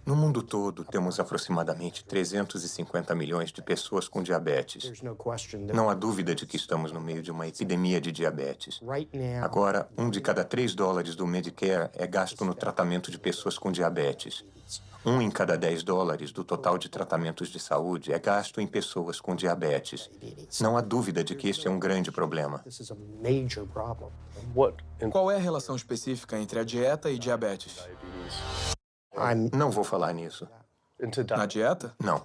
No mundo todo, temos aproximadamente 350 milhões de pessoas com diabetes. Não há dúvida de que estamos no meio de uma epidemia de diabetes. Agora, de cada $3 do Medicare é gasto no tratamento de pessoas com diabetes. Em cada $10 do total de tratamentos de saúde é gasto em pessoas com diabetes. Não há dúvida de que este é um grande problema. Qual é a relação específica entre a dieta e diabetes? Não vou falar nisso. Na dieta? Não.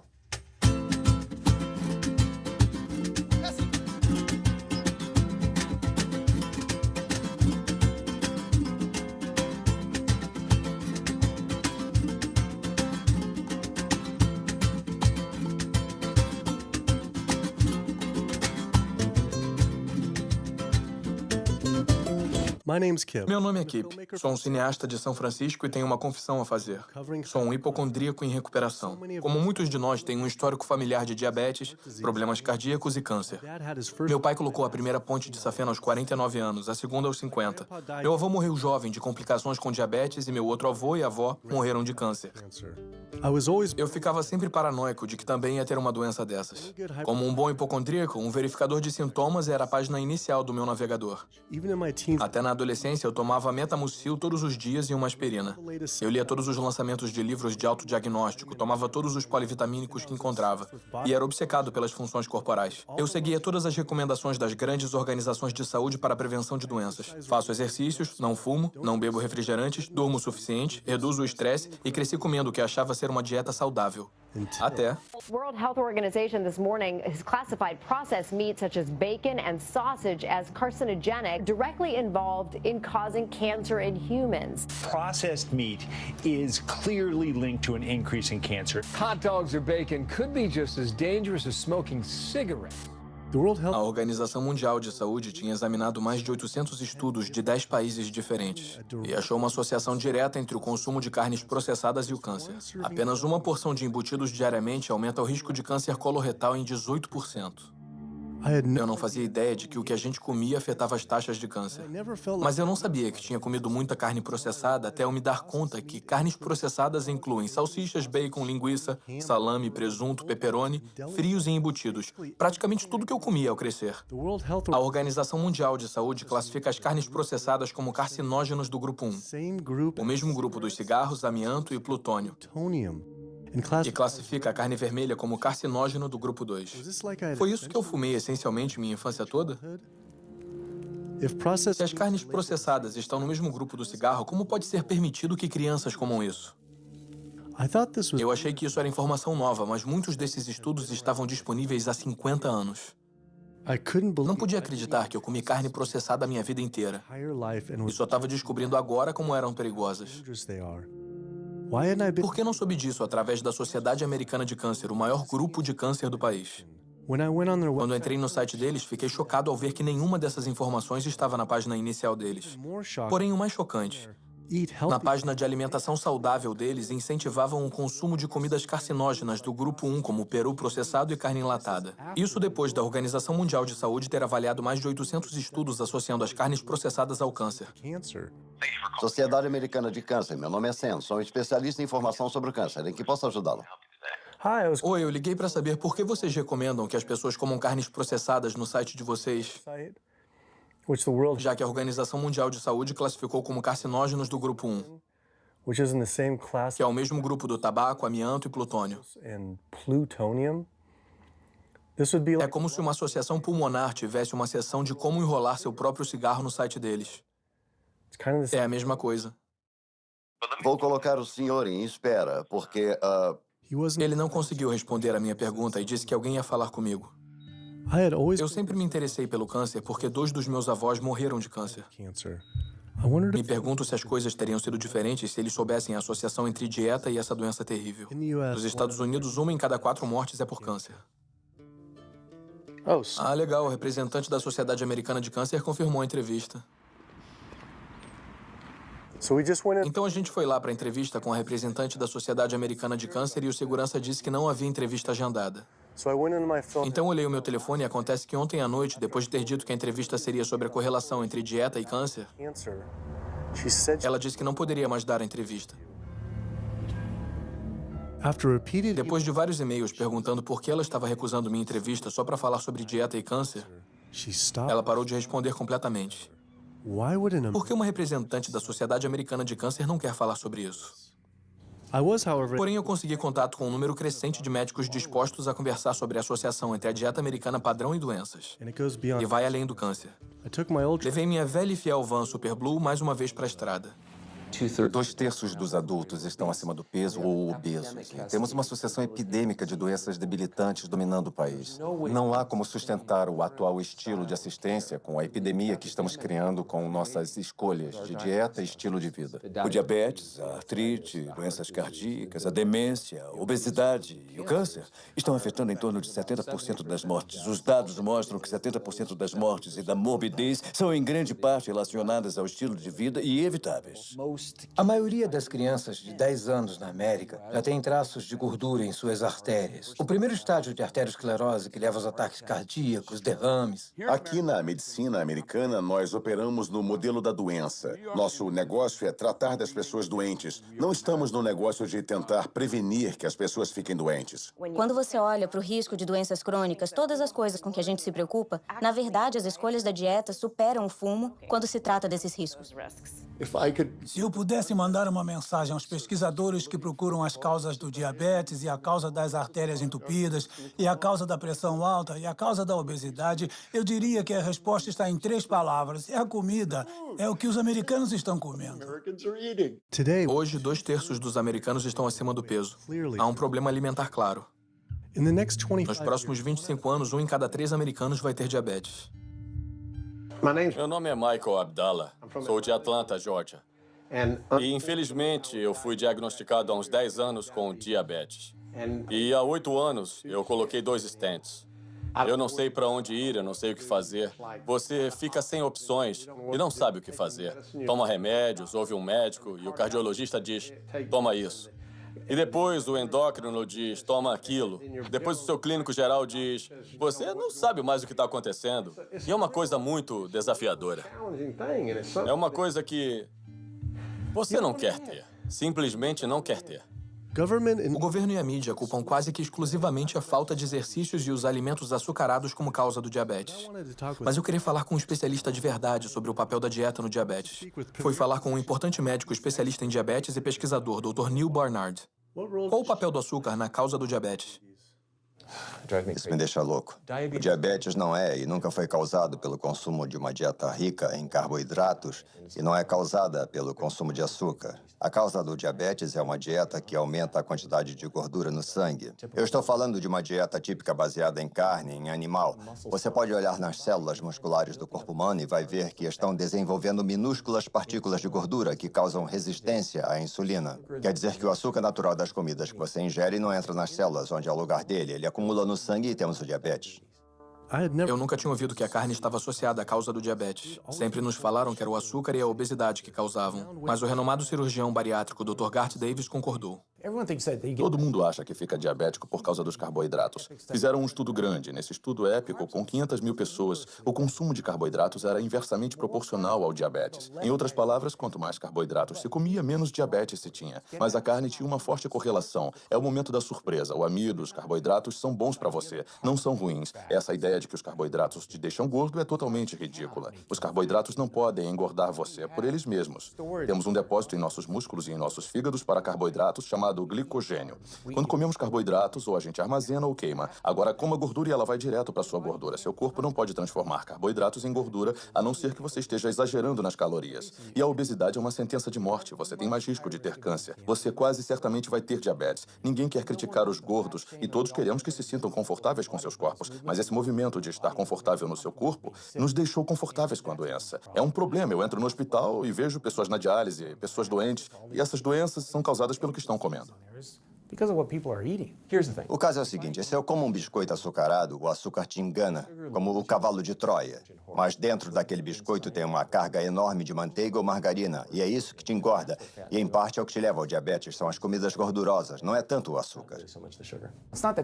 Meu nome é Kip. Sou um cineasta de São Francisco e tenho uma confissão a fazer. Sou um hipocondríaco em recuperação. Como muitos de nós, tenho um histórico familiar de diabetes, problemas cardíacos e câncer. Meu pai colocou a primeira ponte de safena aos 49 anos, a segunda aos 50. Meu avô morreu jovem de complicações com diabetes e meu outro avô e avó morreram de câncer. Eu ficava sempre paranoico de que também ia ter uma doença dessas. Como um bom hipocondríaco, um verificador de sintomas era a página inicial do meu navegador. Até na adolescência, eu tomava Metamucil todos os dias e uma aspirina. Eu lia todos os lançamentos de livros de autodiagnóstico, tomava todos os polivitamínicos que encontrava e era obcecado pelas funções corporais. Eu seguia todas as recomendações das grandes organizações de saúde para a prevenção de doenças. Faço exercícios, não fumo, não bebo refrigerantes, durmo o suficiente, reduzo o estresse e cresci comendo o que achava ser uma dieta saudável. Até... World Health Organization this morning has classified processed meat such as bacon and sausage as carcinogenic, directly involved in causing cancer in humans. Processed meat is clearly linked to an increase in cancer. Hot dogs or bacon could be just as dangerous as smoking cigarettes. A Organização Mundial de Saúde tinha examinado mais de 800 estudos de 10 países diferentes e achou uma associação direta entre o consumo de carnes processadas e o câncer. Apenas uma porção de embutidos diariamente aumenta o risco de câncer coloretal em 18%. Eu não fazia ideia de que o que a gente comia afetava as taxas de câncer. Mas eu não sabia que tinha comido muita carne processada até eu me dar conta que carnes processadas incluem salsichas, bacon, linguiça, salame, presunto, pepperoni, frios e embutidos. Praticamente tudo que eu comia ao crescer. A Organização Mundial de Saúde classifica as carnes processadas como carcinógenos do grupo 1. O mesmo grupo dos cigarros, amianto e plutônio. E classifica a carne vermelha como carcinógeno do grupo 2. Foi isso que eu fumei essencialmente minha infância toda? Se as carnes processadas estão no mesmo grupo do cigarro, como pode ser permitido que crianças comam isso? Eu achei que isso era informação nova, mas muitos desses estudos estavam disponíveis há 50 anos. Não podia acreditar que eu comi carne processada a minha vida inteira. E só estava descobrindo agora como eram perigosas. Por que não soube disso através da Sociedade Americana de Câncer, o maior grupo de câncer do país? Quando entrei no site deles, fiquei chocado ao ver que nenhuma dessas informações estava na página inicial deles. Porém, o mais chocante, na página de alimentação saudável deles, incentivavam o consumo de comidas carcinógenas do grupo 1, como peru processado e carne enlatada. Isso depois da Organização Mundial de Saúde ter avaliado mais de 800 estudos associando as carnes processadas ao câncer. Sociedade Americana de Câncer, meu nome é Sam, sou um especialista em informação sobre o câncer. Em que posso ajudá-lo? Oi, eu liguei para saber por que vocês recomendam que as pessoas comam carnes processadas no site de vocês, já que a Organização Mundial de Saúde classificou como carcinógenos do grupo 1, que é o mesmo grupo do tabaco, amianto e plutônio. É como se uma associação pulmonar tivesse uma seção de como enrolar seu próprio cigarro no site deles. É a mesma coisa. Vou colocar o senhor em espera, porque... Ele não conseguiu responder a minha pergunta e disse que alguém ia falar comigo. Eu sempre me interessei pelo câncer porque 2 dos meus avós morreram de câncer. Me pergunto se as coisas teriam sido diferentes se eles soubessem a associação entre dieta e essa doença terrível. Nos Estados Unidos, 1 em cada 4 mortes é por câncer. Ah, legal. O representante da Sociedade Americana de Câncer confirmou a entrevista. Então a gente foi lá para a entrevista com a representante da Sociedade Americana de Câncer e o segurança disse que não havia entrevista agendada. Então olhei o meu telefone e acontece que ontem à noite, depois de ter dito que a entrevista seria sobre a correlação entre dieta e câncer, ela disse que não poderia mais dar a entrevista. Depois de vários e-mails perguntando por que ela estava recusando minha entrevista só para falar sobre dieta e câncer, ela parou de responder completamente. Por que uma representante da Sociedade Americana de Câncer não quer falar sobre isso? Porém, eu consegui contato com um número crescente de médicos dispostos a conversar sobre a associação entre a dieta americana padrão e doenças. E vai além do câncer. Levei minha velha e fiel van Super Blue mais uma vez para a estrada. 2/3 dos adultos estão acima do peso ou obesos. Temos uma sucessão epidêmica de doenças debilitantes dominando o país. Não há como sustentar o atual estilo de assistência com a epidemia que estamos criando com nossas escolhas de dieta e estilo de vida. O diabetes, a artrite, doenças cardíacas, a demência, a obesidade e o câncer estão afetando em torno de 70% das mortes. Os dados mostram que 70% das mortes e da morbidez são em grande parte relacionadas ao estilo de vida e evitáveis. A maioria das crianças de 10 anos na América já tem traços de gordura em suas artérias. O primeiro estágio de arteriosclerose que leva aos ataques cardíacos, derrames. Aqui na medicina americana, nós operamos no modelo da doença. Nosso negócio é tratar das pessoas doentes. Não estamos no negócio de tentar prevenir que as pessoas fiquem doentes. Quando você olha para o risco de doenças crônicas, todas as coisas com que a gente se preocupa, na verdade, as escolhas da dieta superam o fumo quando se trata desses riscos. Se eu pudesse mandar uma mensagem aos pesquisadores que procuram as causas do diabetes e a causa das artérias entupidas e a causa da pressão alta e a causa da obesidade, eu diria que a resposta está em 3 palavras. É a comida. É o que os americanos estão comendo. Hoje, 2/3 dos americanos estão acima do peso. Há um problema alimentar claro. Nos próximos 25 anos, 1 em cada 3 americanos vai ter diabetes. Meu nome é Michael Abdallah. Sou de Atlanta, Georgia. E, infelizmente, eu fui diagnosticado há uns 10 anos com diabetes. E há 8 anos, eu coloquei 2 stents. Eu não sei para onde ir, eu não sei o que fazer. Você fica sem opções e não sabe o que fazer. Toma remédios, ouve um médico e o cardiologista diz, toma isso. E depois o endócrino diz, toma aquilo. Depois o seu clínico geral diz, você não sabe mais o que está acontecendo. E é uma coisa muito desafiadora. É uma coisa que você não quer ter. Simplesmente não quer ter. O governo e a mídia culpam quase que exclusivamente a falta de exercícios e os alimentos açucarados como causa do diabetes. Mas eu queria falar com um especialista de verdade sobre o papel da dieta no diabetes. Foi falar com um importante médico especialista em diabetes e pesquisador, Dr. Neil Barnard. Qual o papel do açúcar na causa do diabetes? Isso me deixa louco. O diabetes não é e nunca foi causado pelo consumo de uma dieta rica em carboidratos e não é causada pelo consumo de açúcar. A causa do diabetes é uma dieta que aumenta a quantidade de gordura no sangue. Eu estou falando de uma dieta típica baseada em carne, em animal. Você pode olhar nas células musculares do corpo humano e vai ver que estão desenvolvendo minúsculas partículas de gordura que causam resistência à insulina. Quer dizer que o açúcar natural das comidas que você ingere não entra nas células, onde é o lugar dele. Ele acumula no sangue e temos o diabetes. Eu nunca tinha ouvido que a carne estava associada à causa do diabetes. Sempre nos falaram que era o açúcar e a obesidade que causavam. Mas o renomado cirurgião bariátrico Dr. Garth Davis concordou. Todo mundo acha que fica diabético por causa dos carboidratos. Fizeram um estudo grande. Nesse estudo épico, com 500 mil pessoas, o consumo de carboidratos era inversamente proporcional ao diabetes. Em outras palavras, quanto mais carboidratos se comia, menos diabetes se tinha. Mas a carne tinha uma forte correlação. É o momento da surpresa. O amido, os carboidratos são bons para você, não são ruins. Essa ideia de que os carboidratos te deixam gordo é totalmente ridícula. Os carboidratos não podem engordar você por eles mesmos. Temos um depósito em nossos músculos e em nossos fígados para carboidratos chamado glicogênio. Quando comemos carboidratos, ou a gente armazena ou queima. Agora, coma gordura e ela vai direto para sua gordura. Seu corpo não pode transformar carboidratos em gordura, a não ser que você esteja exagerando nas calorias. E a obesidade é uma sentença de morte. Você tem mais risco de ter câncer. Você quase certamente vai ter diabetes. Ninguém quer criticar os gordos e todos queremos que se sintam confortáveis com seus corpos. Mas esse movimento de estar confortável no seu corpo nos deixou confortáveis com a doença. É um problema. Eu entro no hospital e vejo pessoas na diálise, pessoas doentes, e essas doenças são causadas pelo que estão comendo. O caso é o seguinte, se eu como um biscoito açucarado, o açúcar te engana, como o cavalo de Troia. Mas dentro daquele biscoito tem uma carga enorme de manteiga ou margarina, e é isso que te engorda. E em parte é o que te leva ao diabetes, são as comidas gordurosas, não é tanto o açúcar.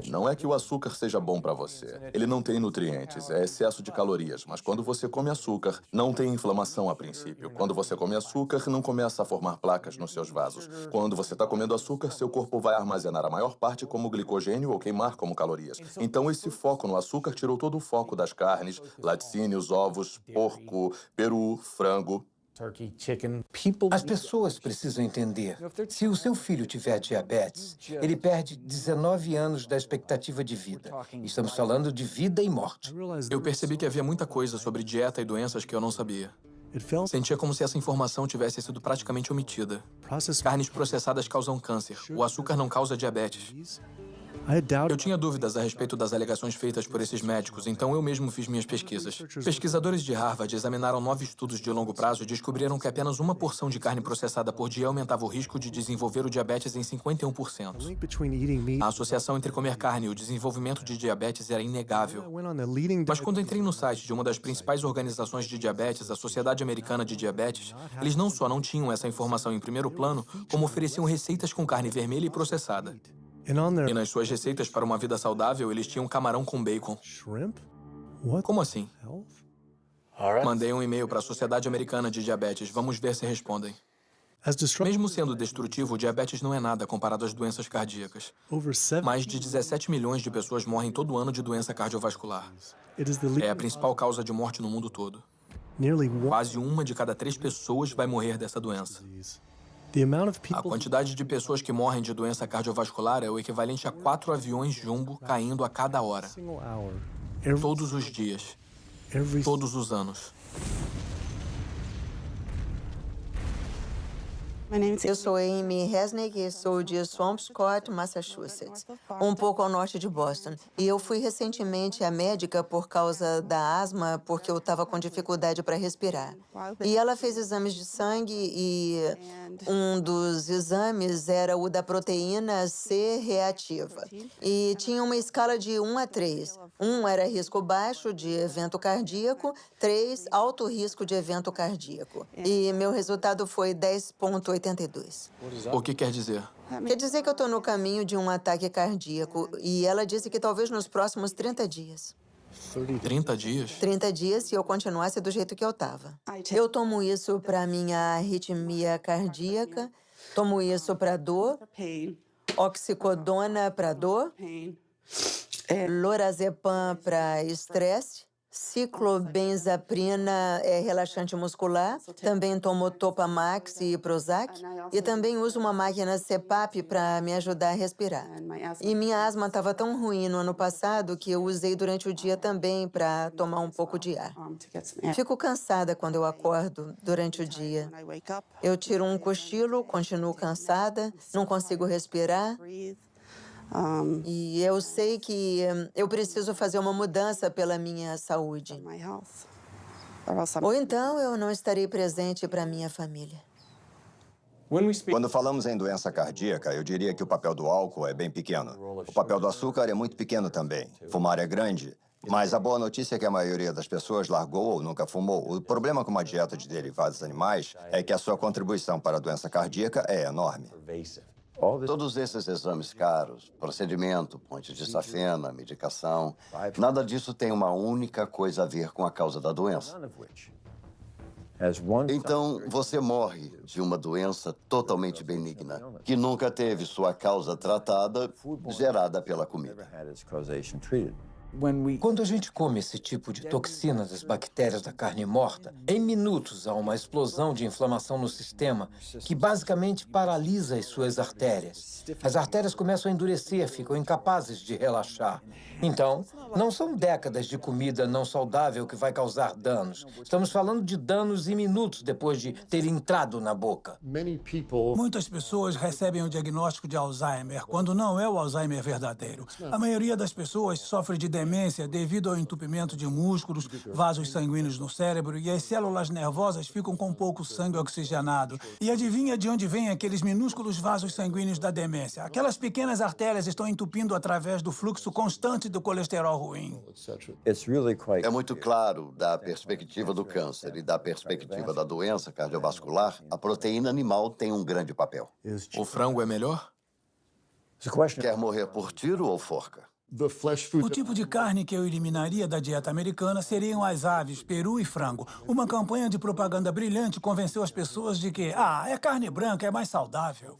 Não é que o açúcar seja bom para você. Ele não tem nutrientes, é excesso de calorias. Mas quando você come açúcar, não tem inflamação a princípio. Quando você come açúcar, não começa a formar placas nos seus vasos. Quando você está comendo açúcar, seu corpo vai armazenar a maior parte como glicogênio ou queimar como calorias. Então esse foco no açúcar tirou todo o foco das carnes, laticínios, ovos, porco, peru, frango. As pessoas precisam entender. Se o seu filho tiver diabetes, ele perde 19 anos da expectativa de vida. Estamos falando de vida e morte. Eu percebi que havia muita coisa sobre dieta e doenças que eu não sabia. Sentia como se essa informação tivesse sido praticamente omitida. Carnes processadas causam câncer. O açúcar não causa diabetes. Eu tinha dúvidas a respeito das alegações feitas por esses médicos, então eu mesmo fiz minhas pesquisas. Pesquisadores de Harvard examinaram 9 estudos de longo prazo e descobriram que apenas uma porção de carne processada por dia aumentava o risco de desenvolver o diabetes em 51%. A associação entre comer carne e o desenvolvimento de diabetes era inegável. Mas quando entrei no site de uma das principais organizações de diabetes, a Sociedade Americana de Diabetes, eles não só não tinham essa informação em primeiro plano, como ofereciam receitas com carne vermelha e processada. E nas suas receitas para uma vida saudável, eles tinham camarão com bacon. Como assim? Mandei um e-mail para a Sociedade Americana de Diabetes. Vamos ver se respondem. Mesmo sendo destrutivo, o diabetes não é nada comparado às doenças cardíacas. Mais de 17 milhões de pessoas morrem todo ano de doença cardiovascular. É a principal causa de morte no mundo todo. Quase 1 de cada 3 pessoas vai morrer dessa doença. A quantidade de pessoas que morrem de doença cardiovascular é o equivalente a 4 aviões jumbo caindo a cada hora. Todos os dias. Todos os anos. Eu sou Amy Resnick e sou de Swampscott, Massachusetts, um pouco ao norte de Boston. E eu fui recentemente à médica por causa da asma, porque eu estava com dificuldade para respirar. E ela fez exames de sangue e um dos exames era o da proteína C reativa. E tinha uma escala de 1 a 3. 1 era risco baixo de evento cardíaco, 3 alto risco de evento cardíaco. E meu resultado foi 10,82. O que quer dizer? Quer dizer que eu estou no caminho de um ataque cardíaco. E ela disse que talvez nos próximos 30 dias. 30 dias? 30 dias se eu continuasse do jeito que eu estava. Eu tomo isso para minha arritmia cardíaca, tomo isso para dor, oxicodona para dor, lorazepam para estresse, ciclobenzaprina é relaxante muscular, também tomo Topamax e Prozac, e também uso uma máquina CPAP para me ajudar a respirar. E minha asma estava tão ruim no ano passado que eu usei durante o dia também para tomar um pouco de ar. Fico cansada quando eu acordo durante o dia. Eu tiro um cochilo, continuo cansada, não consigo respirar. E eu sei que eu preciso fazer uma mudança pela minha saúde. Ou então eu não estarei presente para minha família. Quando falamos em doença cardíaca, eu diria que o papel do álcool é bem pequeno. O papel do açúcar é muito pequeno também. Fumar é grande. Mas a boa notícia é que a maioria das pessoas largou ou nunca fumou. O problema com uma dieta de derivados animais é que a sua contribuição para a doença cardíaca é enorme. Todos esses exames caros, procedimento, ponte de safena, medicação, nada disso tem uma única coisa a ver com a causa da doença. Então, você morre de uma doença totalmente benigna, que nunca teve sua causa tratada, gerada pela comida. Quando a gente come esse tipo de toxina das bactérias da carne morta, em minutos há uma explosão de inflamação no sistema que basicamente paralisa as suas artérias. As artérias começam a endurecer, ficam incapazes de relaxar. Então, não são décadas de comida não saudável que vai causar danos. Estamos falando de danos em minutos depois de ter entrado na boca. Muitas pessoas recebem o diagnóstico de Alzheimer, quando não é o Alzheimer verdadeiro. A maioria das pessoas sofre de demência demência devido ao entupimento de músculos, vasos sanguíneos no cérebro e as células nervosas ficam com pouco sangue oxigenado. E adivinha de onde vêm aqueles minúsculos vasos sanguíneos da demência? Aquelas pequenas artérias estão entupindo através do fluxo constante do colesterol ruim. É muito claro, da perspectiva do câncer e da perspectiva da doença cardiovascular, a proteína animal tem um grande papel. O frango é melhor? Quer morrer por tiro ou forca? O tipo de carne que eu eliminaria da dieta americana seriam as aves, peru e frango. Uma campanha de propaganda brilhante convenceu as pessoas de que, é carne branca, é mais saudável.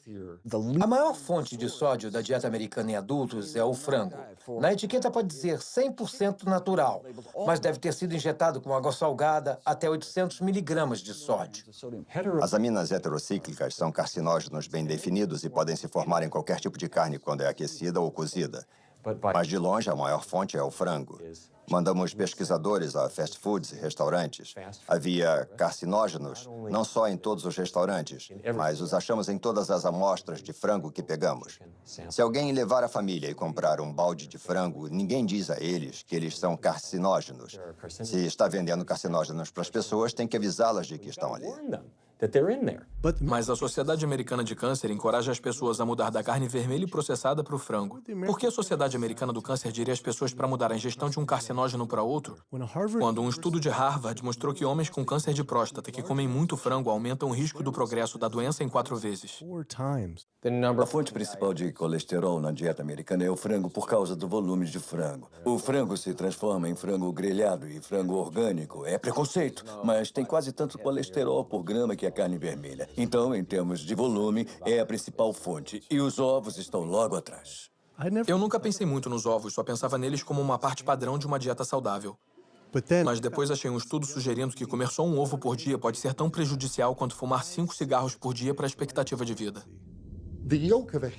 A maior fonte de sódio da dieta americana em adultos é o frango. Na etiqueta pode dizer 100% natural, mas deve ter sido injetado com água salgada até 800 miligramas de sódio. As aminas heterocíclicas são carcinógenos bem definidos e podem se formar em qualquer tipo de carne quando é aquecida ou cozida. Mas, de longe, a maior fonte é o frango. Mandamos pesquisadores a fast foods e restaurantes. Havia carcinógenos, não só em todos os restaurantes, mas os achamos em todas as amostras de frango que pegamos. Se alguém levar a família e comprar um balde de frango, ninguém diz a eles que eles são carcinógenos. Se está vendendo carcinógenos para as pessoas, tem que avisá-las de que estão ali. Mas a Sociedade Americana de Câncer encoraja as pessoas a mudar da carne vermelha e processada para o frango. Por que a Sociedade Americana do Câncer diria às pessoas para mudar a ingestão de um carcinógeno para outro? Quando um estudo de Harvard mostrou que homens com câncer de próstata que comem muito frango aumentam o risco do progresso da doença em 4 vezes. A fonte principal de colesterol na dieta americana é o frango por causa do volume de frango. O frango se transforma em frango grelhado e frango orgânico. É preconceito, mas tem quase tanto colesterol por grama que a carne vermelha. Então, em termos de volume, é a principal fonte. E os ovos estão logo atrás. Eu nunca pensei muito nos ovos, só pensava neles como uma parte padrão de uma dieta saudável. Mas depois achei um estudo sugerindo que comer só um ovo por dia pode ser tão prejudicial quanto fumar 5 cigarros por dia para a expectativa de vida.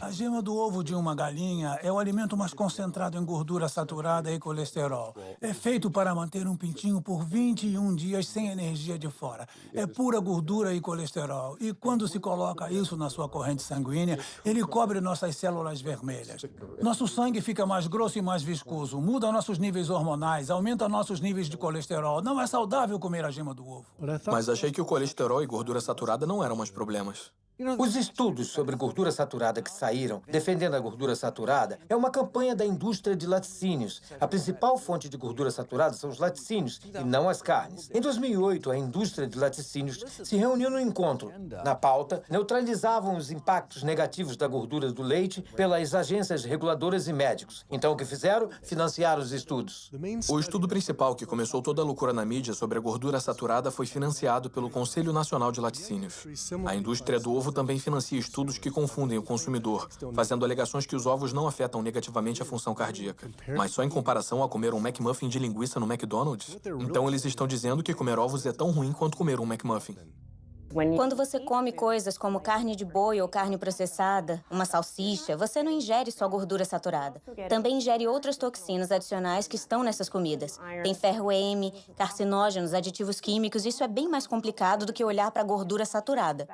A gema do ovo de uma galinha é o alimento mais concentrado em gordura saturada e colesterol. É feito para manter um pintinho por 21 dias sem energia de fora. É pura gordura e colesterol. E quando se coloca isso na sua corrente sanguínea, ele cobre nossas células vermelhas. Nosso sangue fica mais grosso e mais viscoso, muda nossos níveis hormonais, aumenta nossos níveis de colesterol. Não é saudável comer a gema do ovo. Mas achei que o colesterol e gordura saturada não eram mais problemas. Os estudos sobre gordura saturada que saíram, defendendo a gordura saturada, é uma campanha da indústria de laticínios. A principal fonte de gordura saturada são os laticínios, e não as carnes. Em 2008, a indústria de laticínios se reuniu no encontro. Na pauta, neutralizavam os impactos negativos da gordura do leite pelas agências reguladoras e médicos. Então, o que fizeram? Financiaram os estudos. O estudo principal que começou toda a loucura na mídia sobre a gordura saturada foi financiado pelo Conselho Nacional de Laticínios. A indústria do ovo também financia estudos que confundem o consumidor, fazendo alegações que os ovos não afetam negativamente a função cardíaca. Mas só em comparação a comer um McMuffin de linguiça no McDonald's? Então eles estão dizendo que comer ovos é tão ruim quanto comer um McMuffin. Quando você come coisas como carne de boi ou carne processada, uma salsicha, você não ingere só gordura saturada. Também ingere outras toxinas adicionais que estão nessas comidas. Tem ferro M, carcinógenos, aditivos químicos. Isso é bem mais complicado do que olhar para a gordura saturada.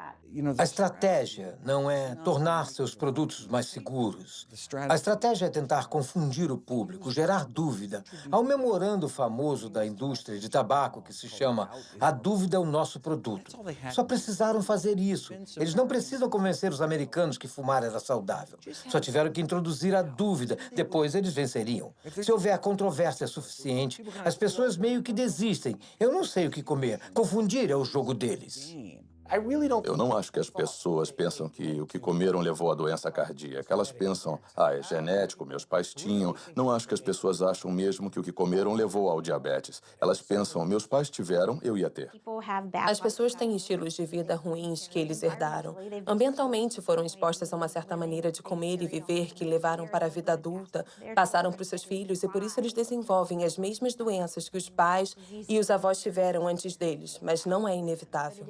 A estratégia não é tornar seus produtos mais seguros. A estratégia é tentar confundir o público, gerar dúvida. Há um memorando famoso da indústria de tabaco que se chama "A dúvida é o nosso produto". Só precisaram fazer isso. Eles não precisam convencer os americanos que fumar era saudável. Só tiveram que introduzir a dúvida. Depois eles venceriam. Se houver controvérsia suficiente, as pessoas meio que desistem. Eu não sei o que comer. Confundir é o jogo deles. Eu não acho que as pessoas pensam que o que comeram levou à doença cardíaca. Elas pensam, é genético, meus pais tinham. Não acho que as pessoas acham mesmo que o que comeram levou ao diabetes. Elas pensam, meus pais tiveram, eu ia ter. As pessoas têm estilos de vida ruins que eles herdaram. Ambientalmente foram expostas a uma certa maneira de comer e viver que levaram para a vida adulta, passaram para os seus filhos e por isso eles desenvolvem as mesmas doenças que os pais e os avós tiveram antes deles, mas não é inevitável.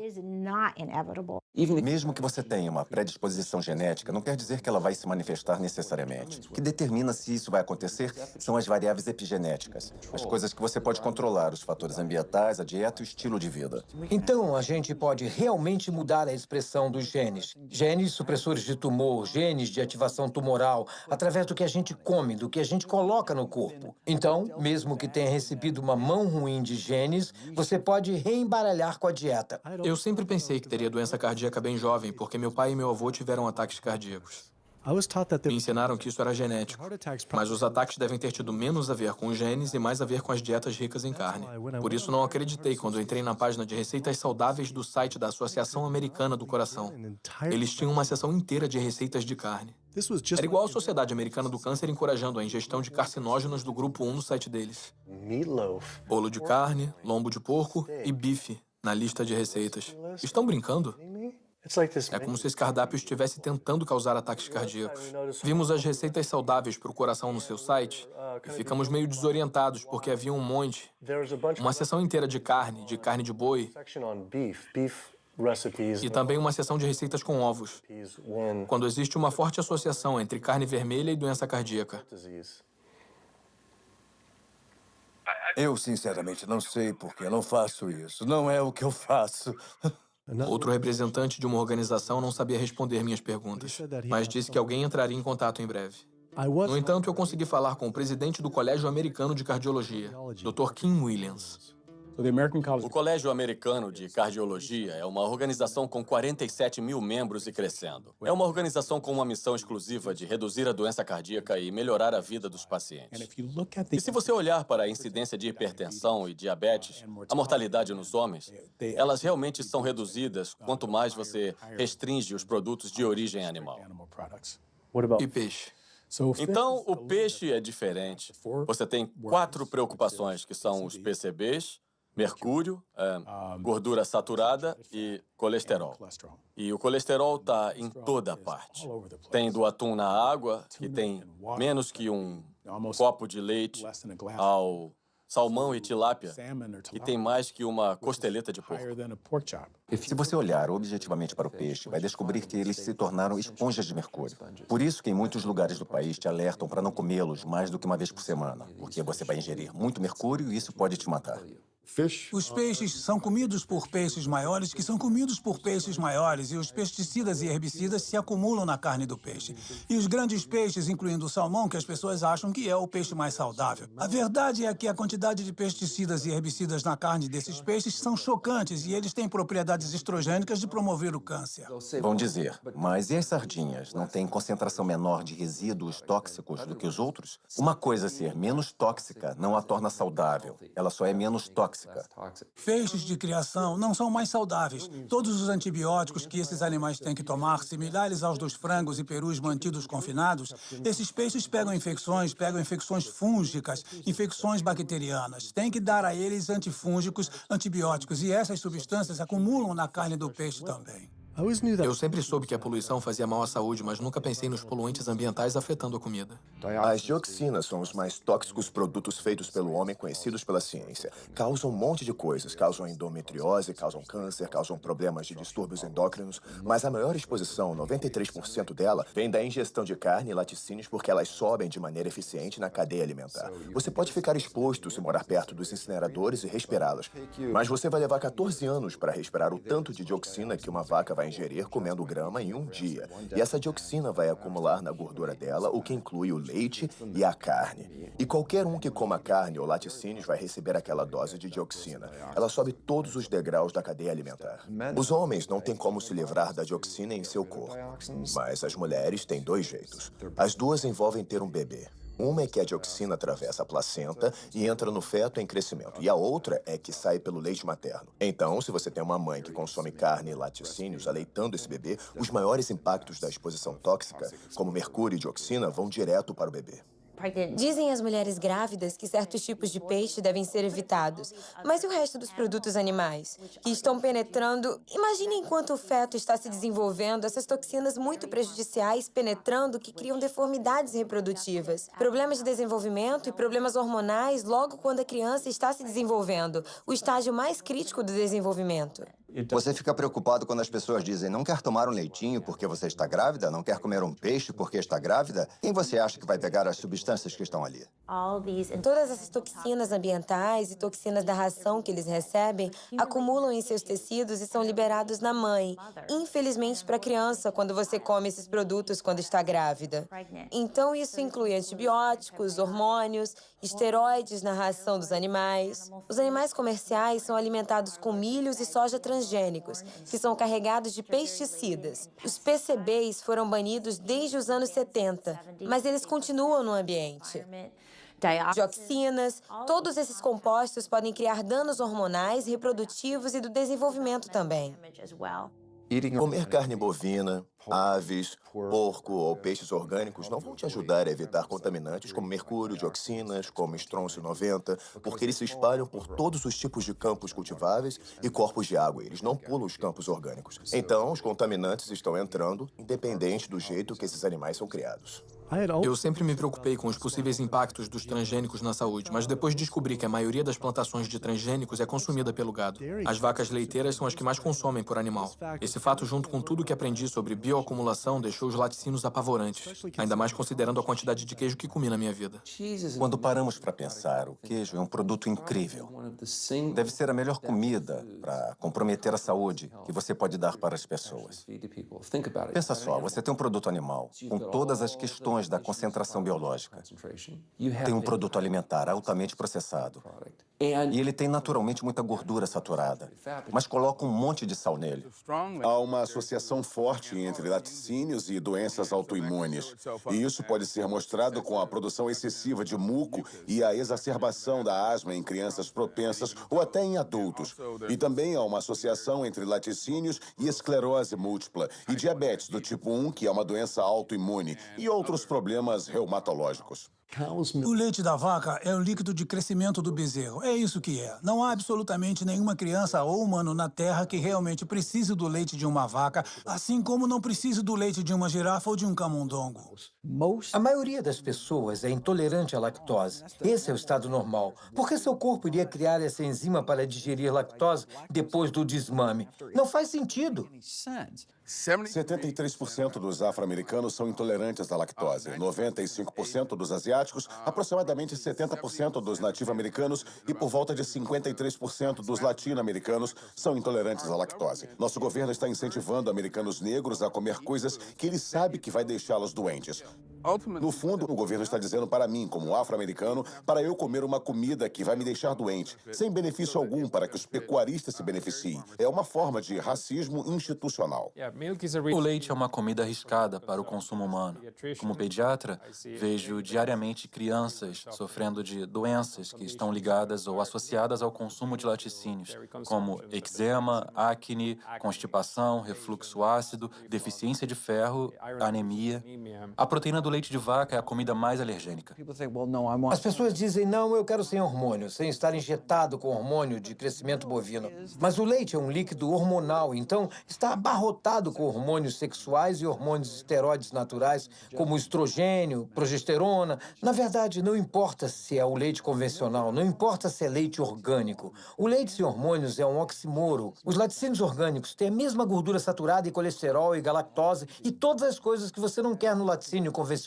Mesmo que você tenha uma predisposição genética, não quer dizer que ela vai se manifestar necessariamente. O que determina se isso vai acontecer são as variáveis epigenéticas, as coisas que você pode controlar, os fatores ambientais, a dieta e o estilo de vida. Então, a gente pode realmente mudar a expressão dos genes. Genes supressores de tumor, genes de ativação tumoral, através do que a gente come, do que a gente coloca no corpo. Então, mesmo que tenha recebido uma mão ruim de genes, você pode reembaralhar com a dieta. Eu sempre pensei que teria doença cardíaca bem jovem, porque meu pai e meu avô tiveram ataques cardíacos. Me ensinaram que isso era genético, mas os ataques devem ter tido menos a ver com os genes e mais a ver com as dietas ricas em carne. Por isso não acreditei quando entrei na página de receitas saudáveis do site da Associação Americana do Coração. Eles tinham uma seção inteira de receitas de carne. Era igual a Sociedade Americana do Câncer encorajando a ingestão de carcinógenos do grupo 1 no site deles. Bolo de carne, lombo de porco e bife na lista de receitas. Estão brincando? É como se esse cardápio estivesse tentando causar ataques cardíacos. Vimos as receitas saudáveis para o coração no seu site e ficamos meio desorientados porque havia um monte. Uma seção inteira de carne de boi e também uma seção de receitas com ovos, quando existe uma forte associação entre carne vermelha e doença cardíaca. Eu, sinceramente, não sei por que não faço isso. Não é o que eu faço. Outro representante de uma organização não sabia responder minhas perguntas, mas disse que alguém entraria em contato em breve. No entanto, eu consegui falar com o presidente do Colégio Americano de Cardiologia, Dr. Kim Williams. O Colégio Americano de Cardiologia é uma organização com 47 mil membros e crescendo. É uma organização com uma missão exclusiva de reduzir a doença cardíaca e melhorar a vida dos pacientes. E se você olhar para a incidência de hipertensão e diabetes, a mortalidade nos homens, elas realmente são reduzidas quanto mais você restringe os produtos de origem animal. E peixe? Então, o peixe é diferente. Você tem 4 preocupações, que são os PCBs, mercúrio, gordura saturada e colesterol. E o colesterol está em toda parte. Tem do atum na água, que tem menos que um copo de leite, ao salmão e tilápia, que tem mais que uma costeleta de porco. Se você olhar objetivamente para o peixe, vai descobrir que eles se tornaram esponjas de mercúrio. Por isso que em muitos lugares do país te alertam para não comê-los mais do que uma vez por semana, porque você vai ingerir muito mercúrio e isso pode te matar. Os peixes são comidos por peixes maiores que são comidos por peixes maiores e os pesticidas e herbicidas se acumulam na carne do peixe. E os grandes peixes, incluindo o salmão, que as pessoas acham que é o peixe mais saudável. A verdade é que a quantidade de pesticidas e herbicidas na carne desses peixes são chocantes e eles têm propriedades estrogênicas de promover o câncer. Vão dizer, mas e as sardinhas? Não têm concentração menor de resíduos tóxicos do que os outros? Uma coisa ser menos tóxica não a torna saudável. Ela só é menos tóxica. Peixes de criação não são mais saudáveis. Todos os antibióticos que esses animais têm que tomar, similares aos dos frangos e perus mantidos confinados, esses peixes pegam infecções fúngicas, infecções bacterianas. Tem que dar a eles antifúngicos, antibióticos, e essas substâncias acumulam na carne do peixe também. Eu sempre soube que a poluição fazia mal à saúde, mas nunca pensei nos poluentes ambientais afetando a comida. As dioxinas são os mais tóxicos produtos feitos pelo homem conhecidos pela ciência. Causam um monte de coisas. Causam endometriose, causam câncer, causam problemas de distúrbios endócrinos. Mas a maior exposição, 93% dela, vem da ingestão de carne e laticínios porque elas sobem de maneira eficiente na cadeia alimentar. Você pode ficar exposto se morar perto dos incineradores e respirá-las. Mas você vai levar 14 anos para respirar o tanto de dioxina que uma vaca vai ingerir comendo grama em um dia. E essa dioxina vai acumular na gordura dela, o que inclui o leite e a carne. E qualquer um que coma carne ou laticínios vai receber aquela dose de dioxina. Ela sobe todos os degraus da cadeia alimentar. Os homens não têm como se livrar da dioxina em seu corpo. Mas as mulheres têm 2 jeitos. As duas envolvem ter um bebê. Uma é que a dioxina atravessa a placenta e entra no feto em crescimento. E a outra é que sai pelo leite materno. Então, se você tem uma mãe que consome carne e laticínios aleitando esse bebê, os maiores impactos da exposição tóxica, como mercúrio e dioxina, vão direto para o bebê. Dizem as mulheres grávidas que certos tipos de peixe devem ser evitados. Mas e o resto dos produtos animais? Que estão penetrando... Imagine enquanto o feto está se desenvolvendo, essas toxinas muito prejudiciais penetrando que criam deformidades reprodutivas. Problemas de desenvolvimento e problemas hormonais logo quando a criança está se desenvolvendo. O estágio mais crítico do desenvolvimento. Você fica preocupado quando as pessoas dizem não quer tomar um leitinho porque você está grávida, não quer comer um peixe porque está grávida? Quem você acha que vai pegar as substâncias que estão ali? Todas essas toxinas ambientais e toxinas da ração que eles recebem acumulam em seus tecidos e são liberados na mãe. Infelizmente, para a criança, quando você come esses produtos quando está grávida. Então, isso inclui antibióticos, hormônios, esteroides na ração dos animais. Os animais comerciais são alimentados com milhos e soja transgênicos, que são carregados de pesticidas. Os PCBs foram banidos desde os anos 70, mas eles continuam no ambiente. Dioxinas, todos esses compostos podem criar danos hormonais, reprodutivos e do desenvolvimento também. Comer carne bovina, aves, porco ou peixes orgânicos não vão te ajudar a evitar contaminantes como mercúrio, dioxinas, como estrôncio 90, porque eles se espalham por todos os tipos de campos cultiváveis e corpos de água. Eles não pulam os campos orgânicos. Então, os contaminantes estão entrando, independente do jeito que esses animais são criados. Eu sempre me preocupei com os possíveis impactos dos transgênicos na saúde, mas depois descobri que a maioria das plantações de transgênicos é consumida pelo gado. As vacas leiteiras são as que mais consomem por animal. Esse fato, junto com tudo que aprendi sobre bioacumulação, deixou os laticínios apavorantes, ainda mais considerando a quantidade de queijo que comi na minha vida. Quando paramos para pensar, o queijo é um produto incrível. Deve ser a melhor comida para comprometer a saúde que você pode dar para as pessoas. Pensa só, você tem um produto animal com todas as questões da concentração biológica. Tem um produto alimentar altamente processado. E ele tem naturalmente muita gordura saturada, mas coloca um monte de sal nele. Há uma associação forte entre laticínios e doenças autoimunes. E isso pode ser mostrado com a produção excessiva de muco e a exacerbação da asma em crianças propensas ou até em adultos. E também há uma associação entre laticínios e esclerose múltipla e diabetes do tipo 1, que é uma doença autoimune, e outros problemas reumatológicos. O leite da vaca é o líquido de crescimento do bezerro. É isso que é. Não há absolutamente nenhuma criança ou humano na Terra que realmente precise do leite de uma vaca, assim como não precise do leite de uma girafa ou de um camundongo. A maioria das pessoas é intolerante à lactose. Esse é o estado normal. Por que seu corpo iria criar essa enzima para digerir lactose depois do desmame? Não faz sentido. 73% dos afro-americanos são intolerantes à lactose, 95% dos asiáticos, aproximadamente 70% dos nativo-americanos e por volta de 53% dos latino-americanos são intolerantes à lactose. Nosso governo está incentivando americanos negros a comer coisas que ele sabe que vai deixá-los doentes. No fundo, o governo está dizendo para mim, como afro-americano, para eu comer uma comida que vai me deixar doente, sem benefício algum para que os pecuaristas se beneficiem. É uma forma de racismo institucional. O leite é uma comida arriscada para o consumo humano. Como pediatra, vejo diariamente crianças sofrendo de doenças que estão ligadas ou associadas ao consumo de laticínios, como eczema, acne, constipação, refluxo ácido, deficiência de ferro, anemia. A proteína do leite de vaca é a comida mais alergênica. As pessoas dizem, não, eu quero sem hormônio, sem estar injetado com hormônio de crescimento bovino. Mas o leite é um líquido hormonal, então está abarrotado com hormônios sexuais e hormônios esteroides naturais, como estrogênio, progesterona. Na verdade, não importa se é o leite convencional, não importa se é leite orgânico. O leite sem hormônios é um oxímoro. Os laticínios orgânicos têm a mesma gordura saturada e colesterol e galactose e todas as coisas que você não quer no laticínio convencional.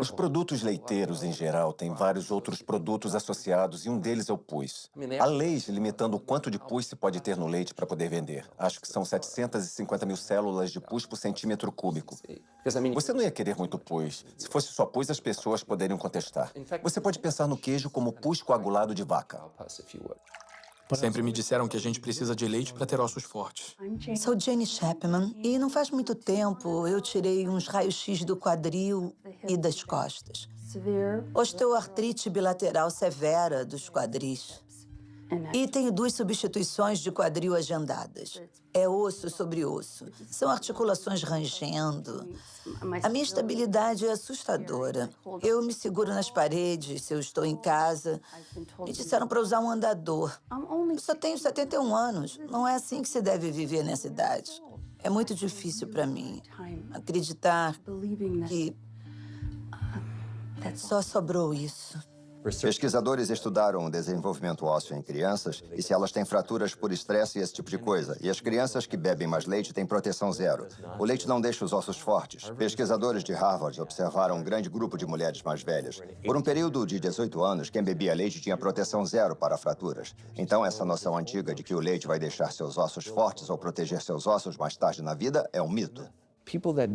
Os produtos leiteiros, em geral, têm vários outros produtos associados e um deles é o pus. Há leis limitando o quanto de pus se pode ter no leite para poder vender. Acho que são 750 mil células de pus por centímetro cúbico. Você não ia querer muito pus. Se fosse só pus, as pessoas poderiam contestar. Você pode pensar no queijo como pus coagulado de vaca. Sempre me disseram que a gente precisa de leite para ter ossos fortes. Sou Jenny Chapman e não faz muito tempo eu tirei uns raios-x do quadril e das costas. Osteoartrite bilateral severa dos quadris. E tenho 2 substituições de quadril agendadas. É osso sobre osso. São articulações rangendo. A minha estabilidade é assustadora. Eu me seguro nas paredes se eu estou em casa. Me disseram para usar um andador. Eu só tenho 71 anos. Não é assim que se deve viver nessa idade. É muito difícil para mim acreditar que só sobrou isso. Pesquisadores estudaram o desenvolvimento ósseo em crianças e se elas têm fraturas por estresse e esse tipo de coisa. E as crianças que bebem mais leite têm proteção zero. O leite não deixa os ossos fortes. Pesquisadores de Harvard observaram um grande grupo de mulheres mais velhas. Por um período de 18 anos, quem bebia leite tinha proteção zero para fraturas. Então, essa noção antiga de que o leite vai deixar seus ossos fortes ou proteger seus ossos mais tarde na vida é um mito.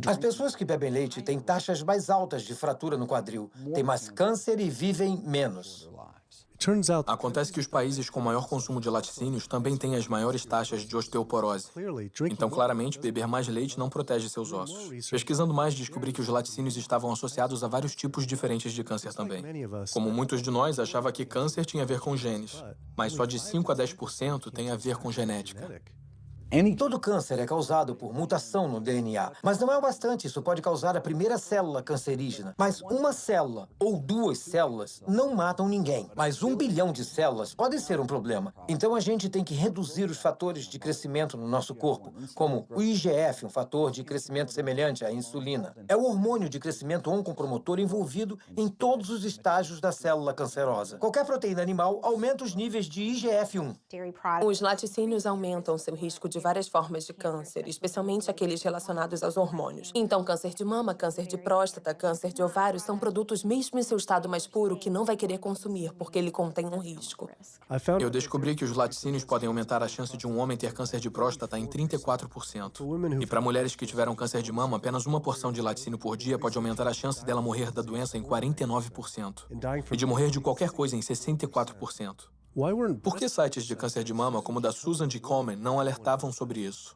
As pessoas que bebem leite têm taxas mais altas de fratura no quadril, têm mais câncer e vivem menos. Acontece que os países com maior consumo de laticínios também têm as maiores taxas de osteoporose. Então, claramente, beber mais leite não protege seus ossos. Pesquisando mais, descobri que os laticínios estavam associados a vários tipos diferentes de câncer também. Como muitos de nós, achava que câncer tinha a ver com genes, mas só de 5 a 10% tem a ver com genética. Todo câncer é causado por mutação no DNA, mas não é o bastante. Isso pode causar a primeira célula cancerígena. Mas uma célula ou 2 células não matam ninguém. Mas 1 bilhão de células pode ser um problema. Então a gente tem que reduzir os fatores de crescimento no nosso corpo, como o IGF, um fator de crescimento semelhante à insulina. É o hormônio de crescimento oncopromotor envolvido em todos os estágios da célula cancerosa. Qualquer proteína animal aumenta os níveis de IGF-1. Os laticínios aumentam seu risco de várias formas de câncer, especialmente aqueles relacionados aos hormônios. Então, câncer de mama, câncer de próstata, câncer de ovário são produtos mesmo em seu estado mais puro que não vai querer consumir, porque ele contém um risco. Eu descobri que os laticínios podem aumentar a chance de um homem ter câncer de próstata em 34%. E para mulheres que tiveram câncer de mama, apenas uma porção de laticínio por dia pode aumentar a chance dela morrer da doença em 49%. E de morrer de qualquer coisa em 64%. Por que sites de câncer de mama, como o da Susan G. Komen, não alertavam sobre isso?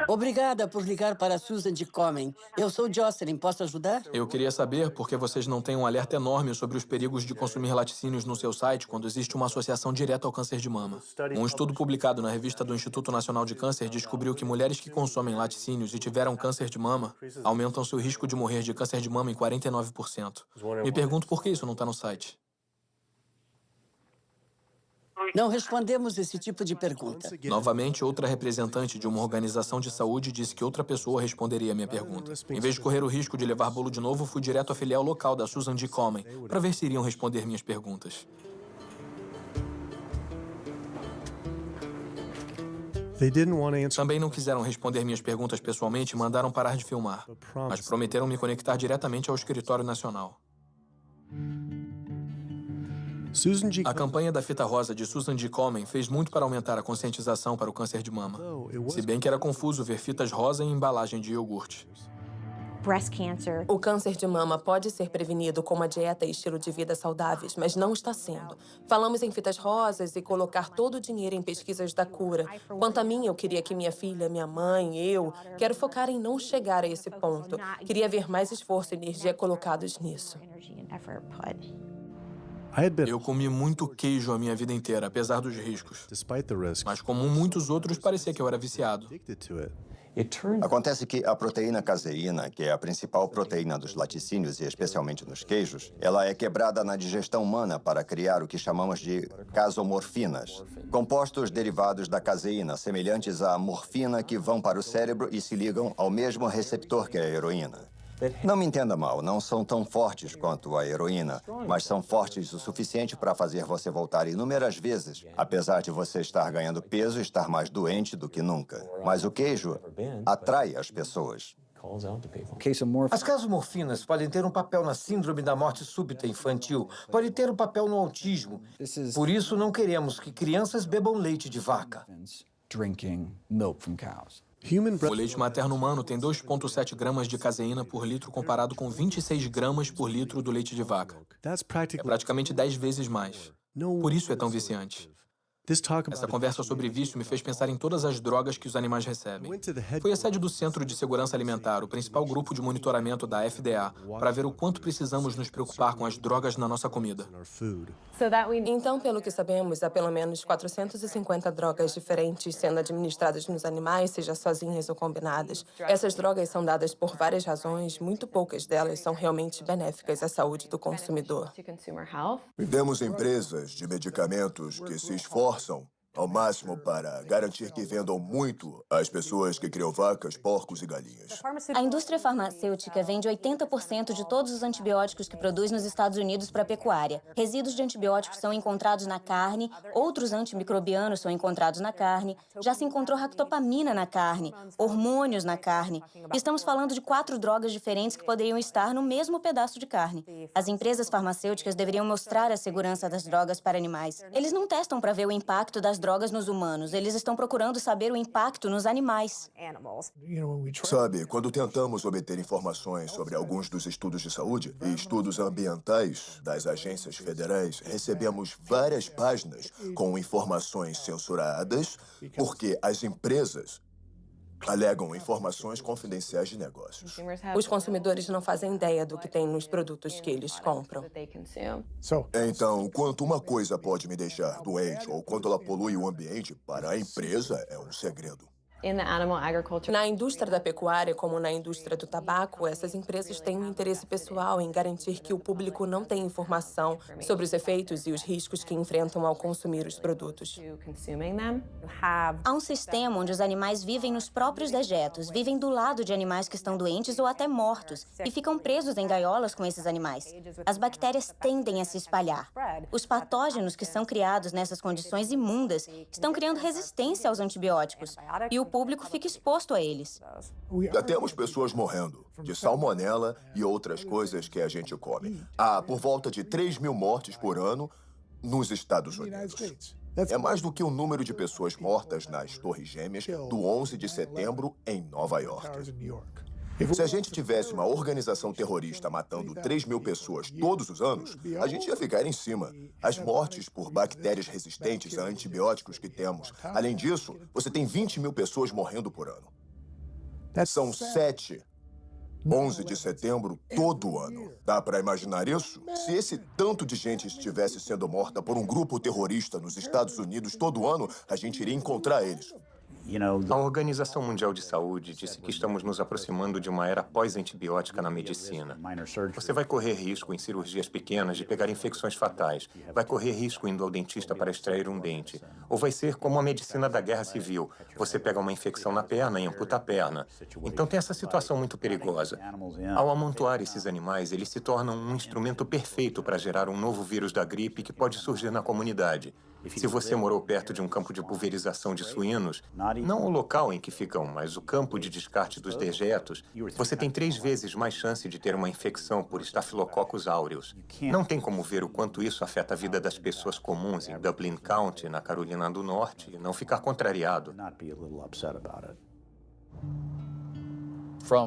Obrigada por ligar para a Susan G. Komen. Eu sou Jocelyn, posso ajudar? Eu queria saber por que vocês não têm um alerta enorme sobre os perigos de consumir laticínios no seu site quando existe uma associação direta ao câncer de mama. Um estudo publicado na revista do Instituto Nacional de Câncer descobriu que mulheres que consomem laticínios e tiveram câncer de mama aumentam seu risco de morrer de câncer de mama em 49%. Me pergunto por que isso não está no site. Não respondemos esse tipo de pergunta. Novamente, outra representante de uma organização de saúde disse que outra pessoa responderia a minha pergunta. Em vez de correr o risco de levar bolo de novo, fui direto à filial local da Susan G. Komen para ver se iriam responder minhas perguntas. Também não quiseram responder minhas perguntas pessoalmente e mandaram parar de filmar, mas prometeram me conectar diretamente ao escritório nacional. A campanha da fita rosa de Susan G. Komen fez muito para aumentar a conscientização para o câncer de mama. Se bem que era confuso ver fitas rosa em embalagem de iogurte. O câncer de mama pode ser prevenido com uma dieta e estilo de vida saudáveis, mas não está sendo. Falamos em fitas rosas e colocar todo o dinheiro em pesquisas da cura. Quanto a mim, eu queria que minha filha, minha mãe, eu, quero focar em não chegar a esse ponto. Queria ver mais esforço e energia colocados nisso. Eu comi muito queijo a minha vida inteira, apesar dos riscos. Mas como muitos outros, parecia que eu era viciado. Acontece que a proteína caseína, que é a principal proteína dos laticínios e especialmente nos queijos, ela é quebrada na digestão humana para criar o que chamamos de casomorfinas, compostos derivados da caseína, semelhantes à morfina que vão para o cérebro e se ligam ao mesmo receptor que a heroína. Não me entenda mal, não são tão fortes quanto a heroína, mas são fortes o suficiente para fazer você voltar inúmeras vezes, apesar de você estar ganhando peso e estar mais doente do que nunca. Mas o queijo atrai as pessoas. As casomorfinas podem ter um papel na síndrome da morte súbita infantil, podem ter um papel no autismo. Por isso, não queremos que crianças bebam leite de vaca. O leite materno humano tem 2,7 gramas de caseína por litro comparado com 26 gramas por litro do leite de vaca. É praticamente 10 vezes mais. Por isso é tão viciante. Essa conversa sobre vício me fez pensar em todas as drogas que os animais recebem. Fui à sede do Centro de Segurança Alimentar, o principal grupo de monitoramento da FDA, para ver o quanto precisamos nos preocupar com as drogas na nossa comida. Então, pelo que sabemos, há pelo menos 450 drogas diferentes sendo administradas nos animais, seja sozinhas ou combinadas. Essas drogas são dadas por várias razões, muito poucas delas são realmente benéficas à saúde do consumidor. Vemos empresas de medicamentos que se esforçam ao máximo para garantir que vendam muito às pessoas que criam vacas, porcos e galinhas. A indústria farmacêutica vende 80% de todos os antibióticos que produz nos Estados Unidos para a pecuária. Resíduos de antibióticos são encontrados na carne, outros antimicrobianos são encontrados na carne, já se encontrou ractopamina na carne, hormônios na carne. Estamos falando de 4 drogas diferentes que poderiam estar no mesmo pedaço de carne. As empresas farmacêuticas deveriam mostrar a segurança das drogas para animais. Eles não testam para ver o impacto das drogas nos humanos, eles estão procurando saber o impacto nos animais. Sabe, quando tentamos obter informações sobre alguns dos estudos de saúde e estudos ambientais das agências federais, recebemos várias páginas com informações censuradas porque as empresas alegam informações confidenciais de negócios. Os consumidores não fazem ideia do que tem nos produtos que eles compram. Então, quanto uma coisa pode me deixar doente ou quanto ela polui o ambiente, para a empresa é um segredo. Na indústria da pecuária, como na indústria do tabaco, essas empresas têm um interesse pessoal em garantir que o público não tenha informação sobre os efeitos e os riscos que enfrentam ao consumir os produtos. Há um sistema onde os animais vivem nos próprios dejetos, vivem do lado de animais que estão doentes ou até mortos, e ficam presos em gaiolas com esses animais. As bactérias tendem a se espalhar. Os patógenos que são criados nessas condições imundas estão criando resistência aos antibióticos, e o público fica exposto a eles. Já temos pessoas morrendo de salmonela e outras coisas que a gente come. Há por volta de 3.000 mortes por ano nos Estados Unidos. É mais do que o número de pessoas mortas nas Torres Gêmeas do 11 de setembro em Nova York. Se a gente tivesse uma organização terrorista matando 3.000 pessoas todos os anos, a gente ia ficar em cima. As mortes por bactérias resistentes a antibióticos que temos. Além disso, você tem 20.000 pessoas morrendo por ano. São 7, 11 de setembro todo ano. Dá para imaginar isso? Se esse tanto de gente estivesse sendo morta por um grupo terrorista nos Estados Unidos todo ano, a gente iria encontrar eles. A Organização Mundial de Saúde disse que estamos nos aproximando de uma era pós-antibiótica na medicina. Você vai correr risco em cirurgias pequenas de pegar infecções fatais, vai correr risco indo ao dentista para extrair um dente, ou vai ser como a medicina da Guerra Civil. Você pega uma infecção na perna e amputa a perna. Então tem essa situação muito perigosa. Ao amontoar esses animais, eles se tornam um instrumento perfeito para gerar um novo vírus da gripe que pode surgir na comunidade. Se você morou perto de um campo de pulverização de suínos, não o local em que ficam, mas o campo de descarte dos dejetos, você tem 3 vezes mais chance de ter uma infecção por Staphylococcus aureus. Não tem como ver o quanto isso afeta a vida das pessoas comuns em Dublin County, na Carolina do Norte, e não ficar contrariado.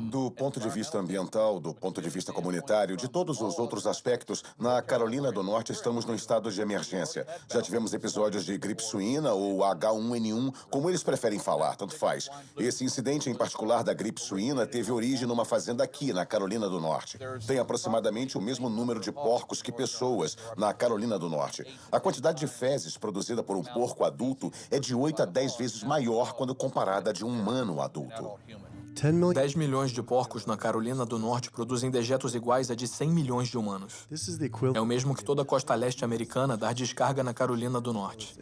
Do ponto de vista ambiental, do ponto de vista comunitário, de todos os outros aspectos, na Carolina do Norte estamos num estado de emergência. Já tivemos episódios de gripe suína ou H1N1, como eles preferem falar, tanto faz. Esse incidente em particular da gripe suína teve origem numa fazenda aqui, na Carolina do Norte. Tem aproximadamente o mesmo número de porcos que pessoas na Carolina do Norte. A quantidade de fezes produzida por um porco adulto é de 8 a 10 vezes maior quando comparada a de um humano adulto. 10 milhões de porcos na Carolina do Norte produzem dejetos iguais a de 100 milhões de humanos. É o mesmo que toda a costa leste americana dar descarga na Carolina do Norte.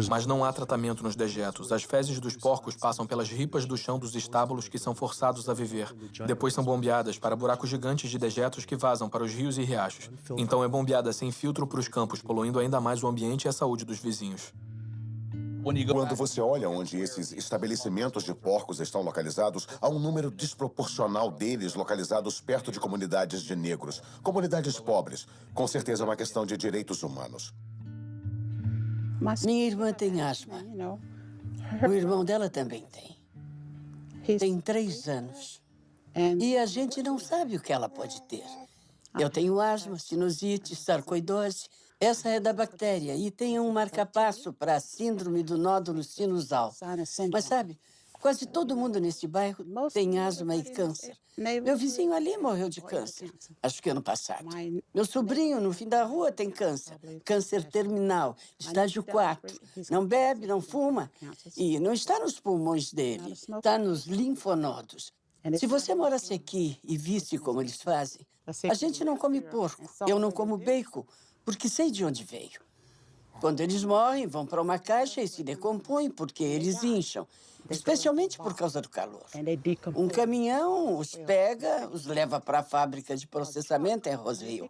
Mas não há tratamento nos dejetos. As fezes dos porcos passam pelas ripas do chão dos estábulos que são forçados a viver. Depois são bombeadas para buracos gigantes de dejetos que vazam para os rios e riachos. Então é bombeada sem filtro para os campos, poluindo ainda mais o ambiente e a saúde dos vizinhos. Quando você olha onde esses estabelecimentos de porcos estão localizados, há um número desproporcional deles localizados perto de comunidades de negros, comunidades pobres. Com certeza é uma questão de direitos humanos. Minha irmã tem asma. O irmão dela também tem. Tem 3 anos. E a gente não sabe o que ela pode ter. Eu tenho asma, sinusite, sarcoidose. Essa é da bactéria e tem um marcapasso para a síndrome do nódulo sinusal. Mas sabe, quase todo mundo nesse bairro tem asma e câncer. Meu vizinho ali morreu de câncer, acho que ano passado. Meu sobrinho no fim da rua tem câncer, câncer terminal, estágio 4. Não bebe, não fuma e não está nos pulmões dele, está nos linfonodos. Se você morasse aqui e visse como eles fazem, a gente não come porco, eu não como bacon, porque sei de onde veio. Quando eles morrem, vão para uma caixa e se decompõem porque eles incham, especialmente por causa do calor. Um caminhão os pega, os leva para a fábrica de processamento em Roseville.